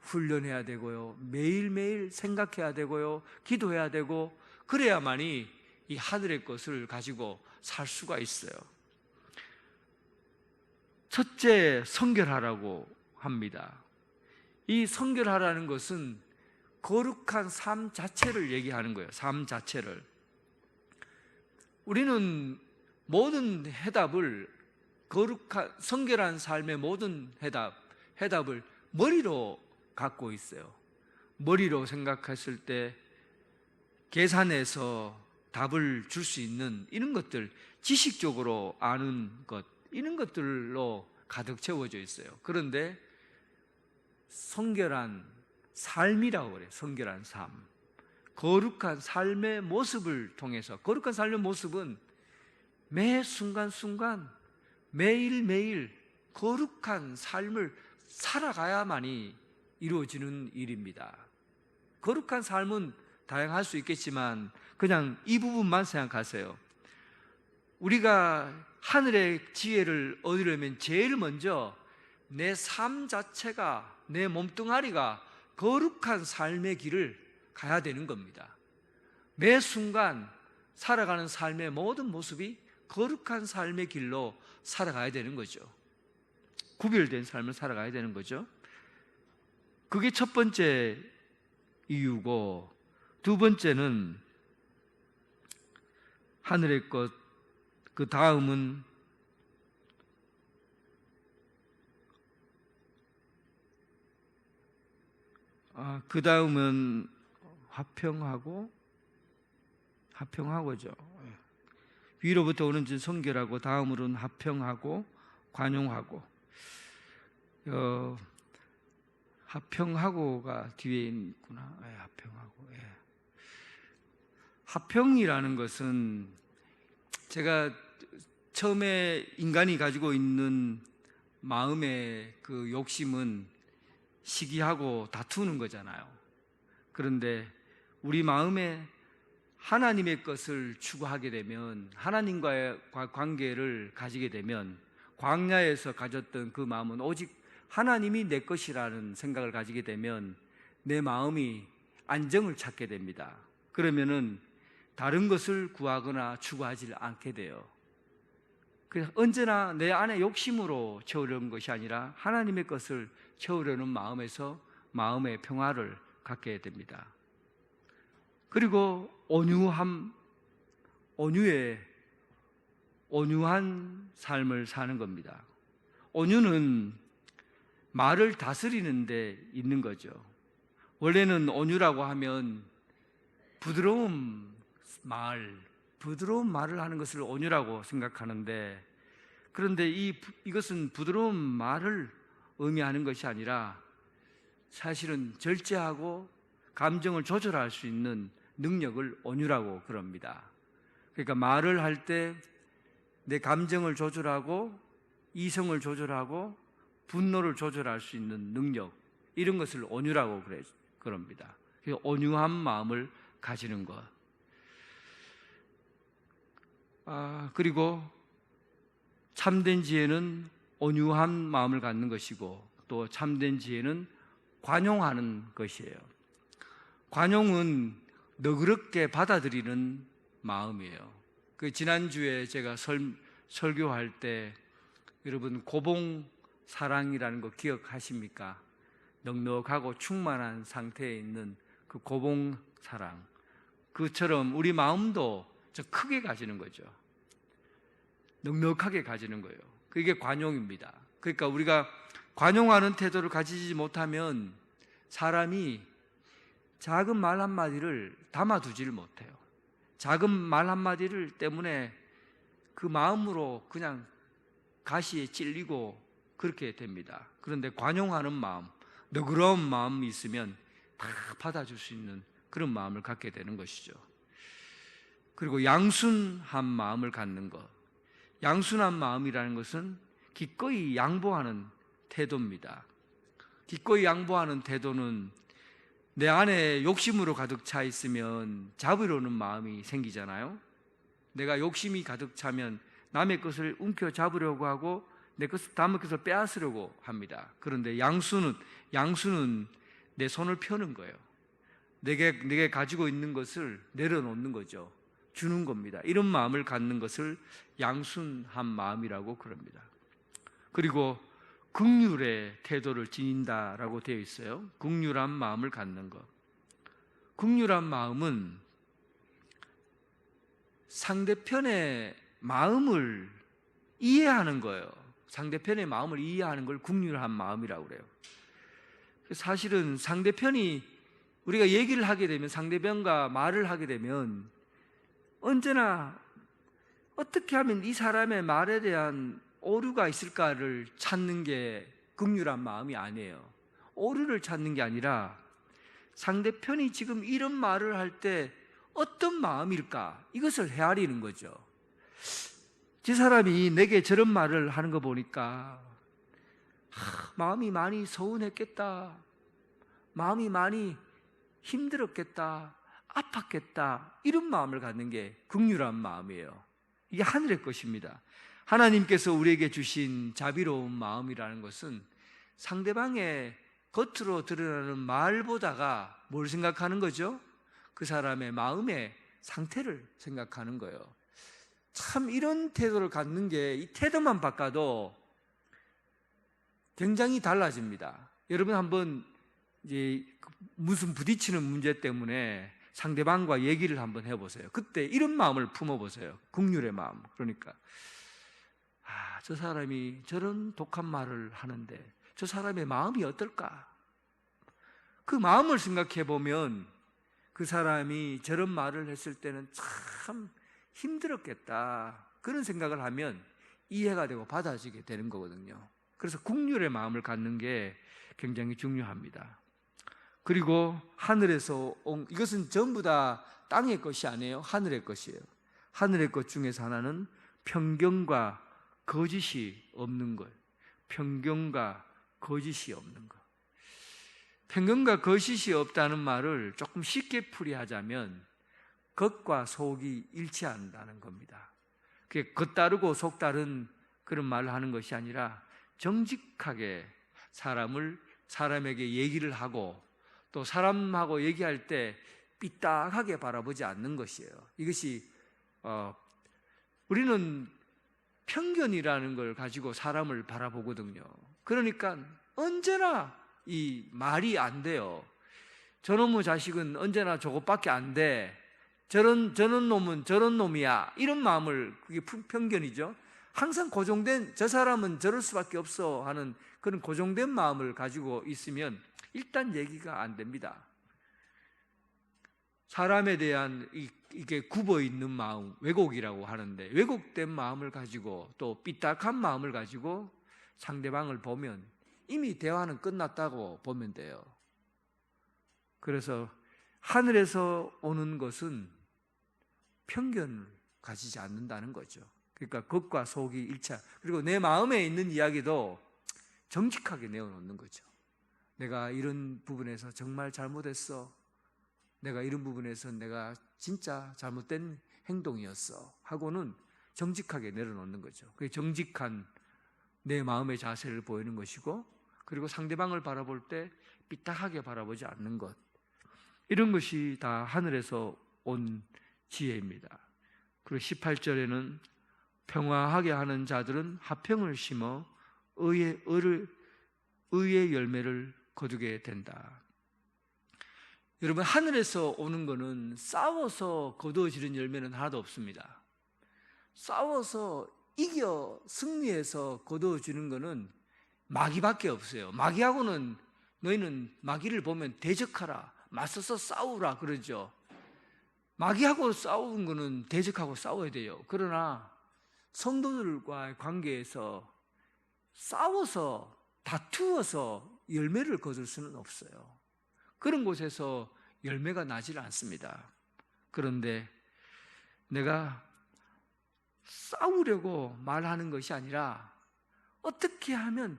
훈련해야 되고요, 매일매일 생각해야 되고요, 기도해야 되고, 그래야만이 이 하늘의 것을 가지고 살 수가 있어요. 첫째, 성결하라고 합니다. 이 성결하라는 것은 거룩한 삶 자체를 얘기하는 거예요. 삶 자체를. 우리는 모든 해답을, 거룩한 성결한 삶의 모든 해답을 머리로 갖고 있어요. 머리로 생각했을 때 계산해서 답을 줄 수 있는 이런 것들, 지식적으로 아는 것, 이런 것들로 가득 채워져 있어요. 그런데 성결한 삶이라고 그래요. 성결한 삶, 거룩한 삶의 모습을 통해서, 거룩한 삶의 모습은 매 순간순간 매일매일 거룩한 삶을 살아가야만이 이루어지는 일입니다. 거룩한 삶은 다양할 수 있겠지만 그냥 이 부분만 생각하세요. 우리가 하늘의 지혜를 얻으려면 제일 먼저 내 삶 자체가, 내 몸뚱아리가 거룩한 삶의 길을 가야 되는 겁니다. 매 순간 살아가는 삶의 모든 모습이 거룩한 삶의 길로 살아가야 되는 거죠. 구별된 삶을 살아가야 되는 거죠. 그게 첫 번째 이유고, 두 번째는 하늘의 것, 그 다음은 화평하고죠. 위로부터 오는 진 성결하고, 다음으로는 화평하고 관용하고. 화평하고가 뒤에 있구나. 화평하고. 화평이라는 것은, 제가 처음에 인간이 가지고 있는 마음의 그 욕심은 시기하고 다투는 거잖아요. 그런데 우리 마음에 하나님의 것을 추구하게 되면, 하나님과의 관계를 가지게 되면, 광야에서 가졌던 그 마음은 오직 하나님이 내 것이라는 생각을 가지게 되면 내 마음이 안정을 찾게 됩니다. 그러면은 다른 것을 구하거나 추구하지 않게 돼요. 그래서 언제나 내 안에 욕심으로 채우려는 것이 아니라 하나님의 것을 채우려는 마음에서 마음의 평화를 갖게 됩니다. 그리고 온유한 삶을 사는 겁니다. 온유는 말을 다스리는 데 있는 거죠. 원래는 온유라고 하면 부드러운 말을 하는 것을 온유라고 생각하는데, 그런데 이것은 부드러운 말을 의미하는 것이 아니라 사실은 절제하고 감정을 조절할 수 있는 능력을 온유라고 그럽니다. 그러니까 말을 할 때 내 감정을 조절하고 이성을 조절하고 분노를 조절할 수 있는 능력, 이런 것을 온유라고 그럽니다. 그래서 온유한 마음을 가지는 것. 그리고 참된 지혜는 온유한 마음을 갖는 것이고, 또 참된 지혜는 관용하는 것이에요. 관용은 너그럽게 받아들이는 마음이에요. 그 지난주에 제가 설교할 때 여러분 고봉 사랑이라는 거 기억하십니까? 넉넉하고 충만한 상태에 있는 그 고봉 사랑, 그처럼 우리 마음도 저 크게 가지는 거죠. 넉넉하게 가지는 거예요. 그게 관용입니다. 그러니까 우리가 관용하는 태도를 가지지 못하면 사람이 작은 말 한마디를 담아두지를 못해요. 작은 말 한마디를 때문에 그 마음으로 그냥 가시에 찔리고 그렇게 됩니다. 그런데 관용하는 마음, 너그러운 마음이 있으면 다 받아줄 수 있는 그런 마음을 갖게 되는 것이죠. 그리고 양순한 마음을 갖는 것. 양순한 마음이라는 것은 기꺼이 양보하는 태도입니다. 기꺼이 양보하는 태도는 내 안에 욕심으로 가득 차 있으면 잡으려는 마음이 생기잖아요. 내가 욕심이 가득 차면 남의 것을 움켜잡으려고 하고 내 것을 남의 것을 빼앗으려고 합니다. 그런데 양수는 내 손을 펴는 거예요. 내게 가지고 있는 것을 내려놓는 거죠. 주는 겁니다. 이런 마음을 갖는 것을 양순한 마음이라고 그럽니다. 그리고 긍휼의 태도를 지닌다라고 되어 있어요. 긍휼한 마음을 갖는 것. 긍휼한 마음은 상대편의 마음을 이해하는 거예요. 상대편의 마음을 이해하는 걸 긍휼한 마음이라고 그래요. 사실은 상대편이, 우리가 얘기를 하게 되면, 상대편과 말을 하게 되면 언제나 어떻게 하면 이 사람의 말에 대한 오류가 있을까를 찾는 게 긍휼한 마음이 아니에요. 오류를 찾는 게 아니라 상대편이 지금 이런 말을 할 때 어떤 마음일까? 이것을 헤아리는 거죠. 저 사람이 내게 저런 말을 하는 거 보니까 마음이 많이 서운했겠다. 마음이 많이 힘들었겠다. 아팠겠다. 이런 마음을 갖는 게 긍휼한 마음이에요. 이게 하늘의 것입니다. 하나님께서 우리에게 주신 자비로운 마음이라는 것은 상대방의 겉으로 드러나는 말보다가 뭘 생각하는 거죠? 그 사람의 마음의 상태를 생각하는 거예요. 참 이런 태도를 갖는 게 이 태도만 바꿔도 굉장히 달라집니다. 여러분 한번 이제 무슨 부딪히는 문제 때문에 상대방과 얘기를 한번 해보세요. 그때 이런 마음을 품어보세요. 긍휼의 마음. 그러니까 저 사람이 저런 독한 말을 하는데 저 사람의 마음이 어떨까? 그 마음을 생각해 보면 그 사람이 저런 말을 했을 때는 참 힘들었겠다. 그런 생각을 하면 이해가 되고 받아지게 되는 거거든요. 그래서 긍휼의 마음을 갖는 게 굉장히 중요합니다. 그리고 하늘에서 온, 이것은 전부 다 땅의 것이 아니에요. 하늘의 것이에요. 하늘의 것 중에서 하나는 편견과 거짓이 없는 것. 편견과 거짓이 없는 것. 편견과 거짓이 없다는 말을 조금 쉽게 풀이하자면 겉과 속이 일치한다는 겁니다. 그게 겉다르고 속다른 그런 말을 하는 것이 아니라 정직하게 사람에게 얘기를 하고 또 사람하고 얘기할 때 삐딱하게 바라보지 않는 것이에요. 이것이 우리는 편견이라는 걸 가지고 사람을 바라보거든요. 그러니까 언제나 이 말이 안 돼요. 저놈의 자식은 언제나 저것밖에 안 돼. 저런 놈은 저런 놈이야. 이런 마음을, 그게 편견이죠. 항상 고정된, 저 사람은 저럴 수밖에 없어 하는 그런 고정된 마음을 가지고 있으면 일단 얘기가 안 됩니다. 사람에 대한 이게 굽어 있는 마음, 왜곡이라고 하는데, 왜곡된 마음을 가지고 또 삐딱한 마음을 가지고 상대방을 보면 이미 대화는 끝났다고 보면 돼요. 그래서 하늘에서 오는 것은 편견을 가지지 않는다는 거죠. 그러니까 겉과 속이 일치. 그리고 내 마음에 있는 이야기도 정직하게 내어놓는 거죠. 내가 이런 부분에서 정말 잘못했어. 내가 이런 부분에서 내가 진짜 잘못된 행동이었어. 하고는 정직하게 내려놓는 거죠. 그게 정직한 내 마음의 자세를 보이는 것이고, 그리고 상대방을 바라볼 때 삐딱하게 바라보지 않는 것. 이런 것이 다 하늘에서 온 지혜입니다. 그리고 18절에는 평화하게 하는 자들은 화평을 심어 의의 열매를 거두게 된다. 여러분, 하늘에서 오는 거는 싸워서 거두어지는 열매는 하나도 없습니다. 싸워서 이겨 승리해서 거두어지는 거는 마귀밖에 없어요. 마귀하고는 너희는 마귀를 보면 대적하라, 맞서서 싸우라 그러죠. 마귀하고 싸우는 거는 대적하고 싸워야 돼요. 그러나 성도들과의 관계에서 싸워서 다투어서 열매를 거둘 수는 없어요. 그런 곳에서 열매가 나질 않습니다. 그런데 내가 싸우려고 말하는 것이 아니라 어떻게 하면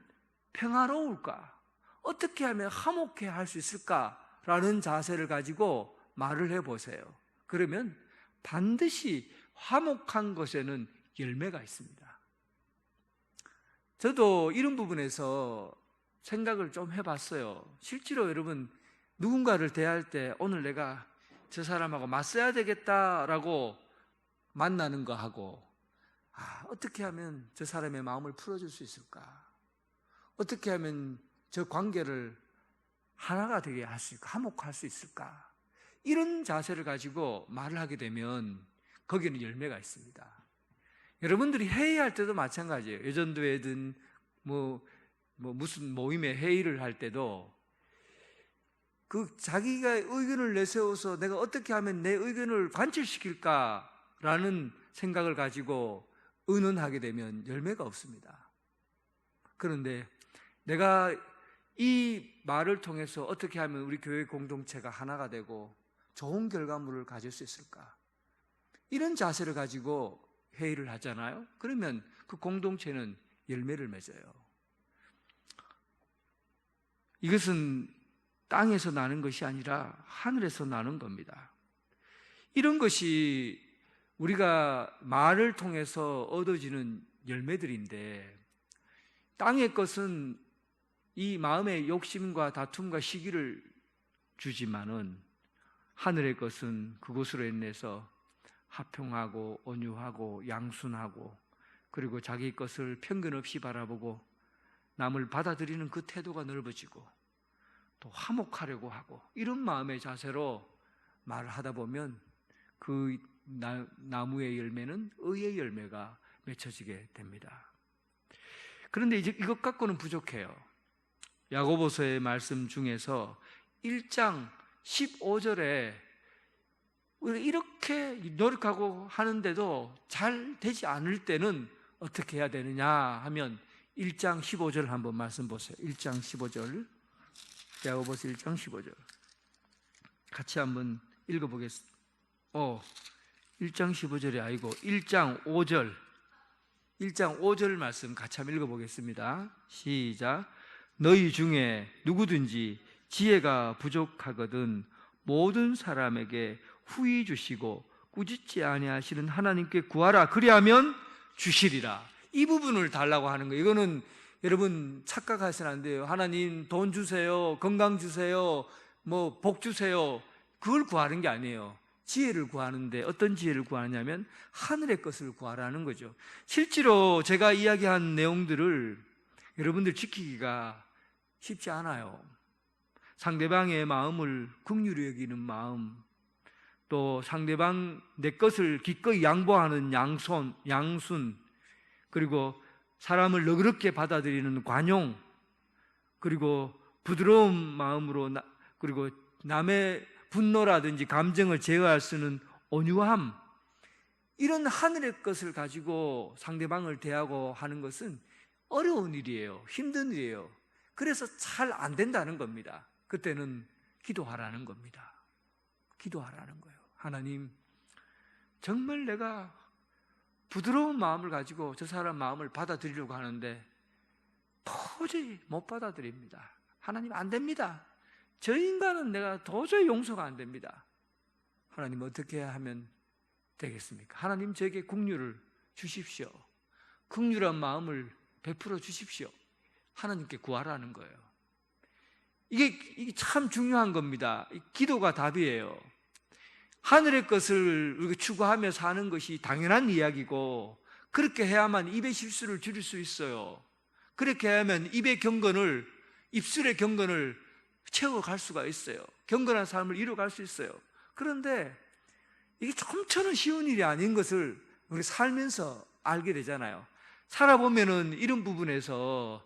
평화로울까? 어떻게 하면 화목해 할 수 있을까라는 자세를 가지고 말을 해보세요. 그러면 반드시 화목한 것에는 열매가 있습니다. 저도 이런 부분에서 생각을 좀 해봤어요. 실제로 여러분, 누군가를 대할 때 오늘 내가 저 사람하고 맞서야 되겠다라고 만나는 거 하고, 어떻게 하면 저 사람의 마음을 풀어줄 수 있을까? 어떻게 하면 저 관계를 하나가 되게 할 수 있을까? 화목할 수 있을까? 이런 자세를 가지고 말을 하게 되면 거기는 열매가 있습니다. 여러분들이 회의할 때도 마찬가지예요. 예전도회든 무슨 모임에 회의를 할 때도 그 자기가 의견을 내세워서 내가 어떻게 하면 내 의견을 관철시킬까 라는 생각을 가지고 의논하게 되면 열매가 없습니다. 그런데 내가 이 말을 통해서 어떻게 하면 우리 교회 공동체가 하나가 되고 좋은 결과물을 가질 수 있을까? 이런 자세를 가지고 회의를 하잖아요. 그러면 그 공동체는 열매를 맺어요. 이것은 땅에서 나는 것이 아니라 하늘에서 나는 겁니다. 이런 것이 우리가 말을 통해서 얻어지는 열매들인데, 땅의 것은 이 마음의 욕심과 다툼과 시기를 주지만은 하늘의 것은 그것으로 인해서 화평하고 온유하고 양순하고, 그리고 자기 것을 편견 없이 바라보고 남을 받아들이는 그 태도가 넓어지고 또 화목하려고 하고, 이런 마음의 자세로 말을 하다 보면 그 나무의 열매는 의의 열매가 맺혀지게 됩니다. 그런데 이제 이것 갖고는 부족해요. 야고보서의 말씀 중에서 1장 15절에 우리가 이렇게 노력하고 하는데도 잘 되지 않을 때는 어떻게 해야 되느냐 하면 1장 15절 한번 말씀 보세요. 1장 15절, 야고보서 1장 15절 같이 한번 읽어보겠습니다. 1장 15절이 아니고 1장 5절, 1장 5절 말씀 같이 한번 읽어보겠습니다. 시작. 너희 중에 누구든지 지혜가 부족하거든 모든 사람에게 후히 주시고 꾸짖지 아니하시는 하나님께 구하라. 그리하면 주시리라. 이 부분을 달라고 하는 거예요. 이거는 여러분 착각하시면 안 돼요. 하나님 돈 주세요, 건강 주세요, 뭐 복 주세요, 그걸 구하는 게 아니에요. 지혜를 구하는데 어떤 지혜를 구하냐면 하늘의 것을 구하라는 거죠. 실제로 제가 이야기한 내용들을 여러분들 지키기가 쉽지 않아요. 상대방의 마음을 긍휼히 여기는 마음, 또 상대방 내 것을 기꺼이 양보하는 양순, 그리고 사람을 너그럽게 받아들이는 관용, 그리고 부드러운 마음으로 그리고 남의 분노라든지 감정을 제어할 수 있는 온유함, 이런 하늘의 것을 가지고 상대방을 대하고 하는 것은 어려운 일이에요. 힘든 일이에요. 그래서 잘 안 된다는 겁니다. 그때는 기도하라는 겁니다. 기도하라는 거예요. 하나님, 정말 내가 부드러운 마음을 가지고 저 사람 마음을 받아들이려고 하는데 도저히 못 받아들입니다. 하나님, 안 됩니다. 저 인간은 내가 도저히 용서가 안 됩니다. 하나님, 어떻게 하면 되겠습니까? 하나님, 저에게 긍휼을 주십시오. 긍휼한 마음을 베풀어 주십시오. 하나님께 구하라는 거예요. 이게 참 중요한 겁니다. 기도가 답이에요. 하늘의 것을 우리가 추구하며 사는 것이 당연한 이야기고, 그렇게 해야만 입의 실수를 줄일 수 있어요. 그렇게 해야만 입술의 경건을 채워갈 수가 있어요. 경건한 삶을 이루어갈 수 있어요. 그런데 이게 좀처럼 쉬운 일이 아닌 것을 우리 살면서 알게 되잖아요. 살아보면은 이런 부분에서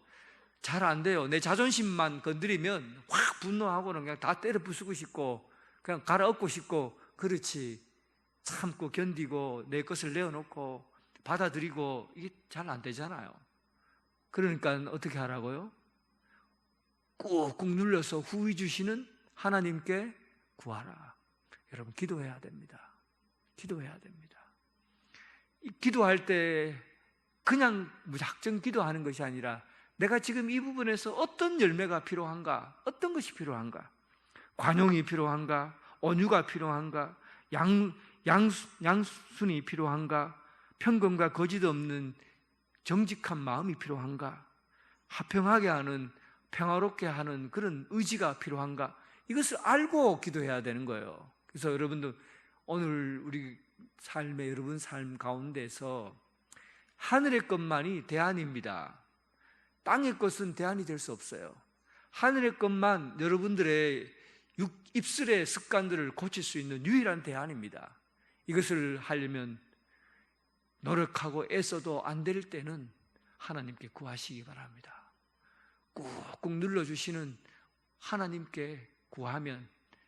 잘 안 돼요. 내 자존심만 건드리면 확 분노하고는 그냥 다 때려 부수고 싶고 그냥 갈아엎고 싶고, 그렇지 참고 견디고 내 것을 내어놓고 받아들이고, 이게 잘 안 되잖아요. 그러니까 어떻게 하라고요? 꾹꾹 눌러서 후히 주시는 하나님께 구하라. 여러분, 기도해야 됩니다. 기도해야 됩니다. 기도할 때 그냥 무작정 기도하는 것이 아니라 내가 지금 이 부분에서 어떤 열매가 필요한가, 어떤 것이 필요한가, 관용이 필요한가, 온유가 필요한가, 양순이 필요한가, 편견과 거짓 없는 정직한 마음이 필요한가, 화평하게 하는, 평화롭게 하는 그런 의지가 필요한가, 이것을 알고 기도해야 되는 거예요. 그래서 여러분들 오늘 우리 삶의 여러분 삶 가운데서 하늘의 것만이 대안입니다. 땅의 것은 대안이 될 수 없어요. 하늘의 것만 여러분들의 입술의 습관들을 고칠 수 있는 유일한 대안입니다. 이것을 하려면 노력하고 애써도 안 될 때는 하나님께 구하시기 바랍니다. 꾹꾹 눌러주시는 하나님께 구하면,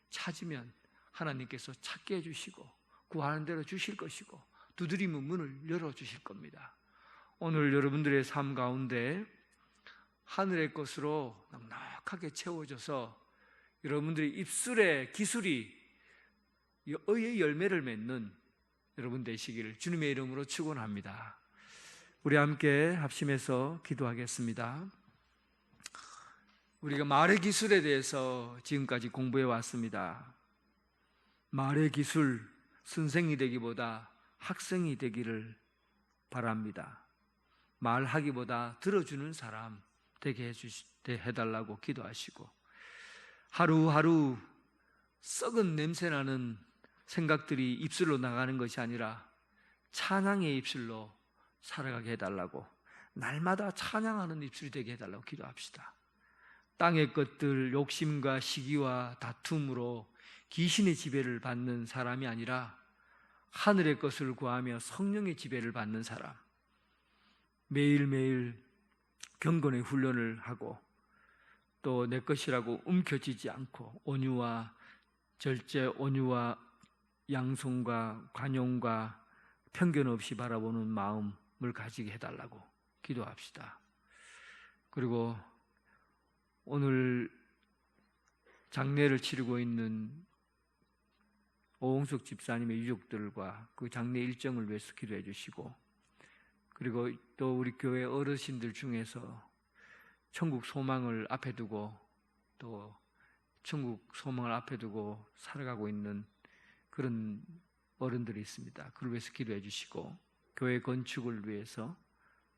찾으면 하나님께서 찾게 해주시고 구하는 대로 주실 것이고, 두드리면 문을 열어주실 겁니다. 오늘 여러분들의 삶 가운데 하늘의 것으로 넉넉하게 채워져서 여러분들의 입술의 기술이 의의 열매를 맺는 여러분 되시기를 주님의 이름으로 축원합니다. 우리 함께 합심해서 기도하겠습니다. 우리가 말의 기술에 대해서 지금까지 공부해 왔습니다. 말의 기술, 선생이 되기보다 학생이 되기를 바랍니다. 말하기보다 들어주는 사람 되게 해달라고 기도하시고, 하루하루 썩은 냄새나는 생각들이 입술로 나가는 것이 아니라 찬양의 입술로 살아가게 해달라고, 날마다 찬양하는 입술이 되게 해달라고 기도합시다. 땅의 것들, 욕심과 시기와 다툼으로 귀신의 지배를 받는 사람이 아니라 하늘의 것을 구하며 성령의 지배를 받는 사람, 매일매일 경건의 훈련을 하고 또 내 것이라고 움켜쥐지 않고 온유와 절제, 온유와 양손과 관용과 편견 없이 바라보는 마음을 가지게 해달라고 기도합시다. 그리고 오늘 장례를 치르고 있는 오홍석 집사님의 유족들과 그 장례 일정을 위해서 기도해 주시고, 그리고 또 우리 교회 어르신들 중에서 천국 소망을 앞에 두고 또 천국 소망을 앞에 두고 살아가고 있는 그런 어른들이 있습니다. 그를 위해서 기도해 주시고, 교회 건축을 위해서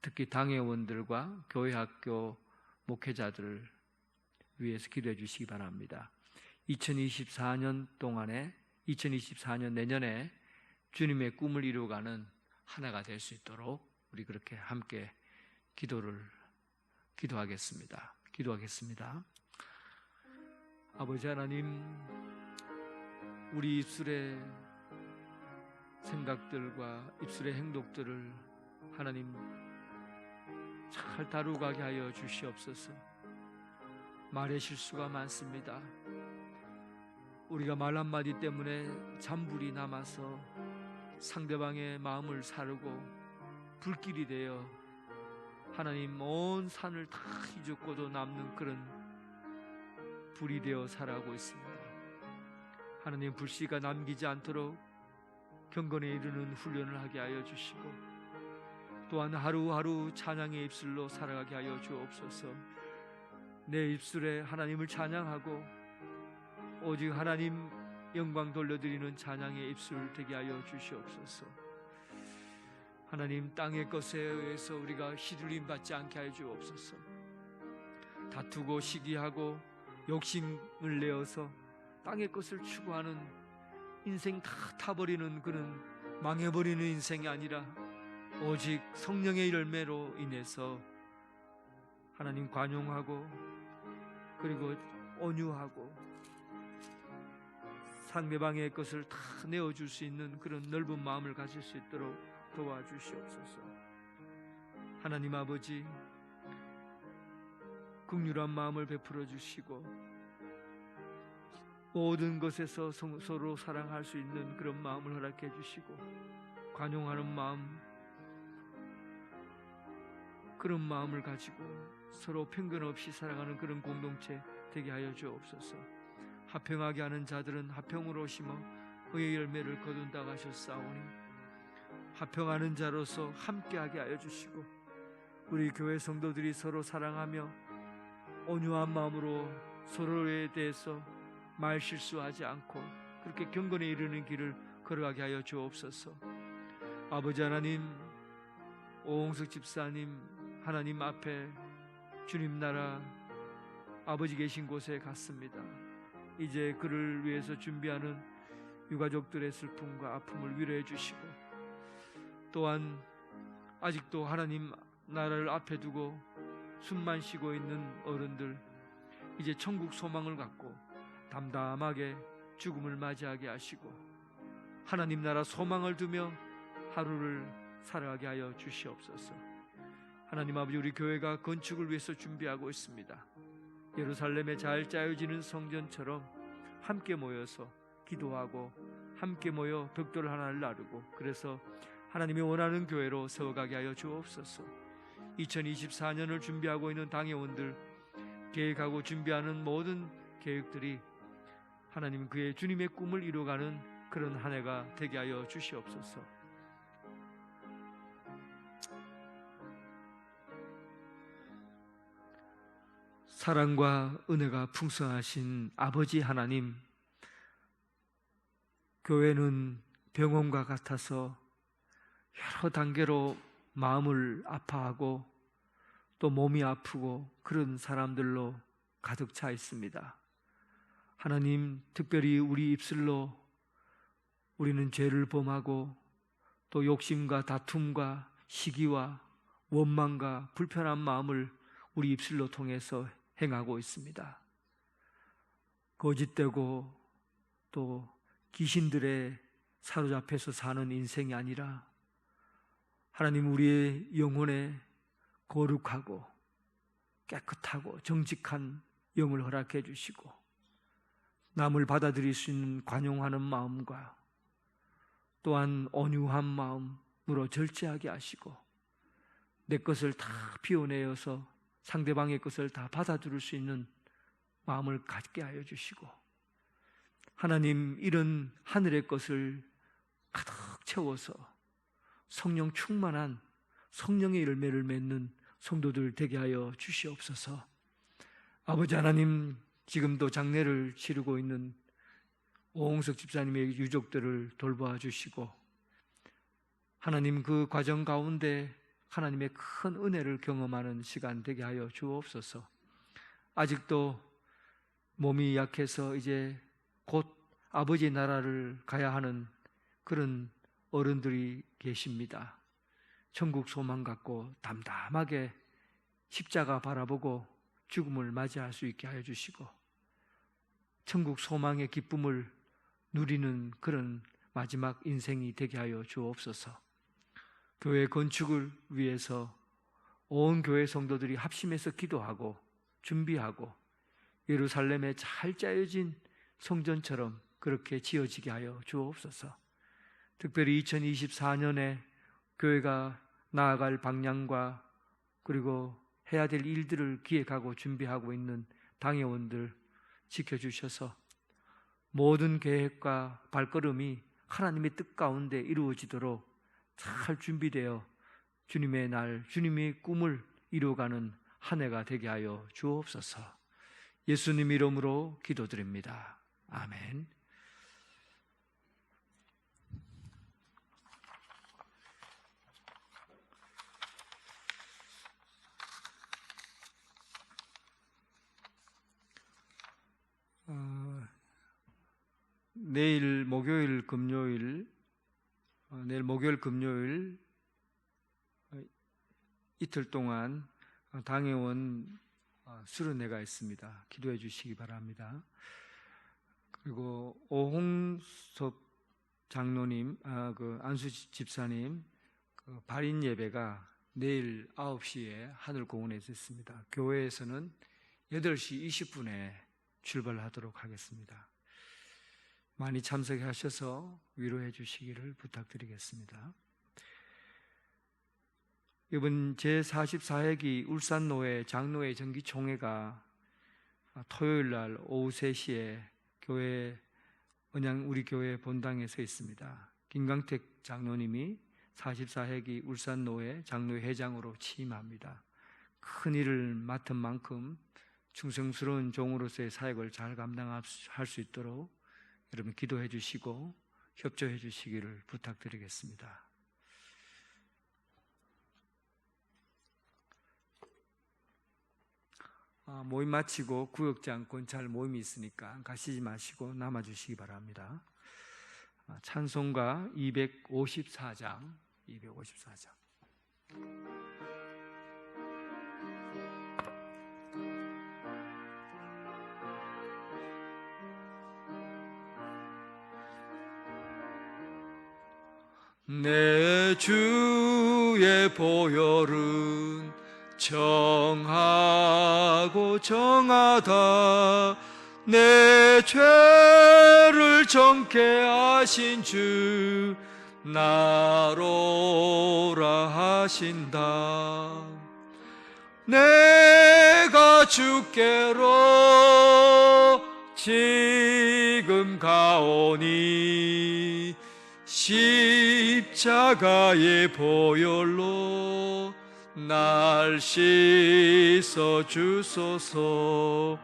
특히 당회원들과 교회 학교 목회자들을 위해서 기도해 주시기 바랍니다. 2024년 동안에 2024년 내년에 주님의 꿈을 이루어가는 하나가 될 수 있도록 우리 그렇게 함께 기도하겠습니다. 아버지 하나님, 우리 입술의 생각들과 입술의 행동들을 하나님 잘 다루게 하여 주시옵소서. 말의 실수가 많습니다. 우리가 말 한마디 때문에 잔불이 남아서 상대방의 마음을 사르고 불길이 되어 하나님 온 산을 다 휘젓고도 남는 그런 불이 되어 살아가고 있습니다. 하나님, 불씨가 남기지 않도록 경건에 이르는 훈련을 하게 하여 주시고, 또한 하루하루 찬양의 입술로 살아가게 하여 주옵소서. 내 입술에 하나님을 찬양하고 오직 하나님 영광 돌려드리는 찬양의 입술 되게 하여 주시옵소서. 하나님, 땅의 것에 의해서 우리가 휘둘림 받지 않게 하여 주옵소서. 다투고 시기하고 욕심을 내어서 땅의 것을 추구하는 인생 다 타버리는 그런 망해버리는 인생이 아니라 오직 성령의 열매로 인해서 하나님 관용하고 그리고 온유하고 상대방의 것을 다 내어줄 수 있는 그런 넓은 마음을 가질 수 있도록 도와주시옵소서. 하나님 아버지, 긍휼한 마음을 베풀어 주시고 모든 것에서 서로 사랑할 수 있는 그런 마음을 허락해 주시고, 관용하는 마음, 그런 마음을 가지고 서로 편견 없이 살아가는 그런 공동체 되게 하여 주옵소서. 화평하게 하는 자들은 화평으로 심어 의의 열매를 거둔다고 하셨사오니 화평하는 자로서 함께하게 하여 주시고, 우리 교회 성도들이 서로 사랑하며 온유한 마음으로 서로에 대해서 말 실수하지 않고 그렇게 경건에 이르는 길을 걸어가게 하여 주옵소서. 아버지 하나님, 오홍석 집사님 하나님 앞에 주님 나라 아버지 계신 곳에 갔습니다. 이제 그를 위해서 준비하는 유가족들의 슬픔과 아픔을 위로해 주시고, 또한 아직도 하나님 나라를 앞에 두고 숨만 쉬고 있는 어른들, 이제 천국 소망을 갖고 담담하게 죽음을 맞이하게 하시고 하나님 나라 소망을 두며 하루를 살아가게 하여 주시옵소서. 하나님 아버지, 우리 교회가 건축을 위해서 준비하고 있습니다. 예루살렘에 잘 짜여지는 성전처럼 함께 모여서 기도하고 함께 모여 벽돌 하나를 나르고, 그래서 하나님이 원하는 교회로 세워가게 하여 주옵소서. 2024년을 준비하고 있는 당회원들, 계획하고 준비하는 모든 계획들이 하나님 그의 주님의 꿈을 이루어가는 그런 한 해가 되게 하여 주시옵소서. 사랑과 은혜가 풍성하신 아버지 하나님, 교회는 병원과 같아서 여러 단계로 마음을 아파하고 또 몸이 아프고 그런 사람들로 가득 차 있습니다. 하나님, 특별히 우리 입술로 우리는 죄를 범하고 또 욕심과 다툼과 시기와 원망과 불편한 마음을 우리 입술로 통해서 행하고 있습니다. 거짓되고 또 귀신들에 사로잡혀서 사는 인생이 아니라 하나님, 우리의 영혼에 거룩하고 깨끗하고 정직한 영을 허락해 주시고 남을 받아들일 수 있는 관용하는 마음과 또한 온유한 마음으로 절제하게 하시고 내 것을 다 비워내어서 상대방의 것을 다 받아들일 수 있는 마음을 갖게 하여 주시고 하나님, 이런 하늘의 것을 가득 채워서 성령 충만한 성령의 열매를 맺는 성도들 되게 하여 주시옵소서. 아버지 하나님, 지금도 장례를 치르고 있는 오홍석 집사님의 유족들을 돌보아 주시고 하나님, 그 과정 가운데 하나님의 큰 은혜를 경험하는 시간 되게 하여 주옵소서. 아직도 몸이 약해서 이제 곧 아버지 나라를 가야 하는 그런 어른들이 계십니다. 천국 소망 갖고 담담하게 십자가 바라보고 죽음을 맞이할 수 있게 하여 주시고 천국 소망의 기쁨을 누리는 그런 마지막 인생이 되게 하여 주옵소서. 교회 건축을 위해서 온 교회 성도들이 합심해서 기도하고 준비하고 예루살렘에 잘 짜여진 성전처럼 그렇게 지어지게 하여 주옵소서. 특별히 2024년에 교회가 나아갈 방향과 그리고 해야 될 일들을 기획하고 준비하고 있는 당회원들 지켜주셔서 모든 계획과 발걸음이 하나님의 뜻 가운데 이루어지도록 잘 준비되어 주님의 날, 주님의 꿈을 이루어가는 한 해가 되게 하여 주옵소서. 예수님 이름으로 기도드립니다. 아멘. 내일 목요일 금요일 이틀 동안 당회원 수련회가 있습니다. 기도해 주시기 바랍니다. 그리고 오홍섭 장로님, 안수 집사님 발인 예배가 내일 9시에 하늘공원에서 있습니다. 교회에서는 8시 20분에 출발하도록 하겠습니다. 많이 참석하셔서 위로해 주시기를 부탁드리겠습니다. 이번 제44회기 울산노회 장로회 정기총회가 토요일 날 오후 3시에 우리 교회 본당에서 있습니다. 김강택 장로님이 44회기 울산노회 장로회 회장으로 취임합니다. 큰 일을 맡은 만큼 충성스러운 종으로서의 사역을 잘 감당할 수 있도록 여러분 기도해 주시고 협조해 주시기를 부탁드리겠습니다. 모임 마치고 구역장 권찰 모임이 있으니까 가시지 마시고 남아주시기 바랍니다. 찬송가 254장 내 주의 보혈은 정하고 정하다 내 죄를 정케 하신 주 나로라 하신다. 내가 주께로 지금 가오니 십자가의 보혈로 날 씻어 주소서.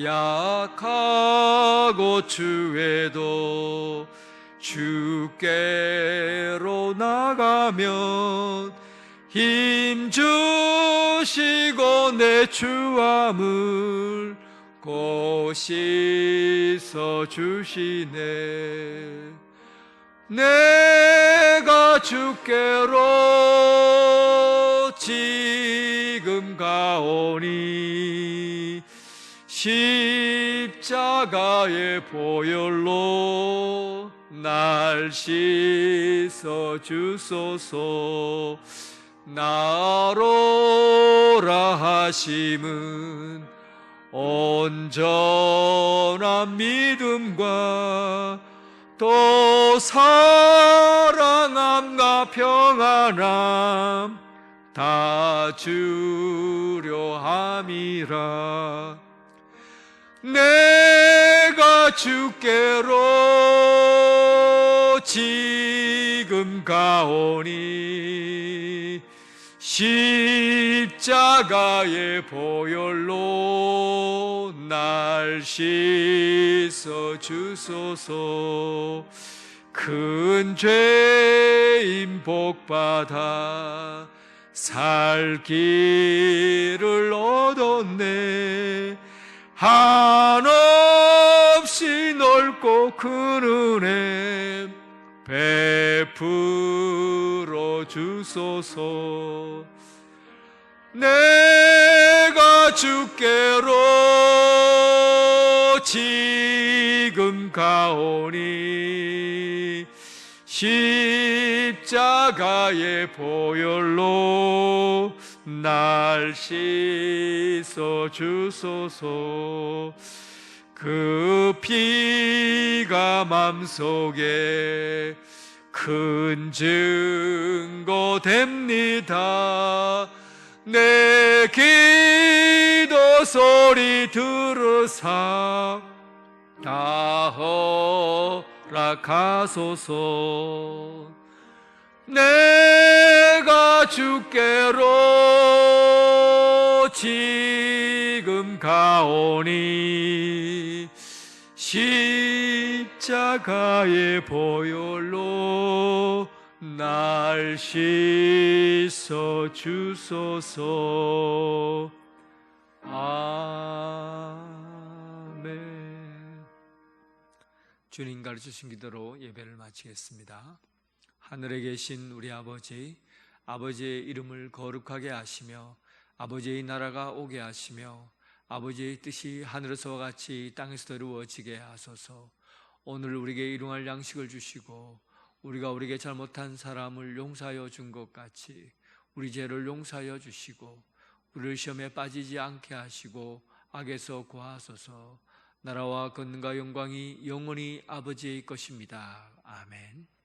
약하고 추해도 주께로 나가면 힘 주시고 내 주함을 곧 씻어 주시네. 내가 주께로 지금 가오니 십자가의 보혈로 날 씻어 주소서. 나로라 하심은 온전한 믿음과 또 사랑함과 평안함 다 주려 함이라. 내가 주께로 지금 가오니 십자가의 보혈로 날 씻어 주소서. 큰 죄인 복받아 살 길을 얻었네. 한없이 넓고 큰 은혜 베풀어 주소서. 내가 주께로 지금 가오니 십자가의 보혈로 날 씻어 주소서. 그 피가 맘속에 큰 증거 됩니다. 내 기도 소리 들으사 다 허락하소서. 내가 주께로 지금 가오니 십자가의 보혈로 날 씻어 주소서. 아멘. 주님 가르치신 기도로 예배를 마치겠습니다. 하늘에 계신 우리 아버지, 아버지의 이름을 거룩하게 하시며 아버지의 나라가 오게 하시며 아버지의 뜻이 하늘에서와 같이 땅에서도 이루어지게 하소서. 오늘 우리에게 일용할 양식을 주시고 우리가 우리에게 잘못한 사람을 용서하여 준 것 같이 우리 죄를 용서하여 주시고 우리를 시험에 빠지지 않게 하시고 악에서 구하소서. 나라와 권능과 영광이 영원히 아버지의 것입니다. 아멘.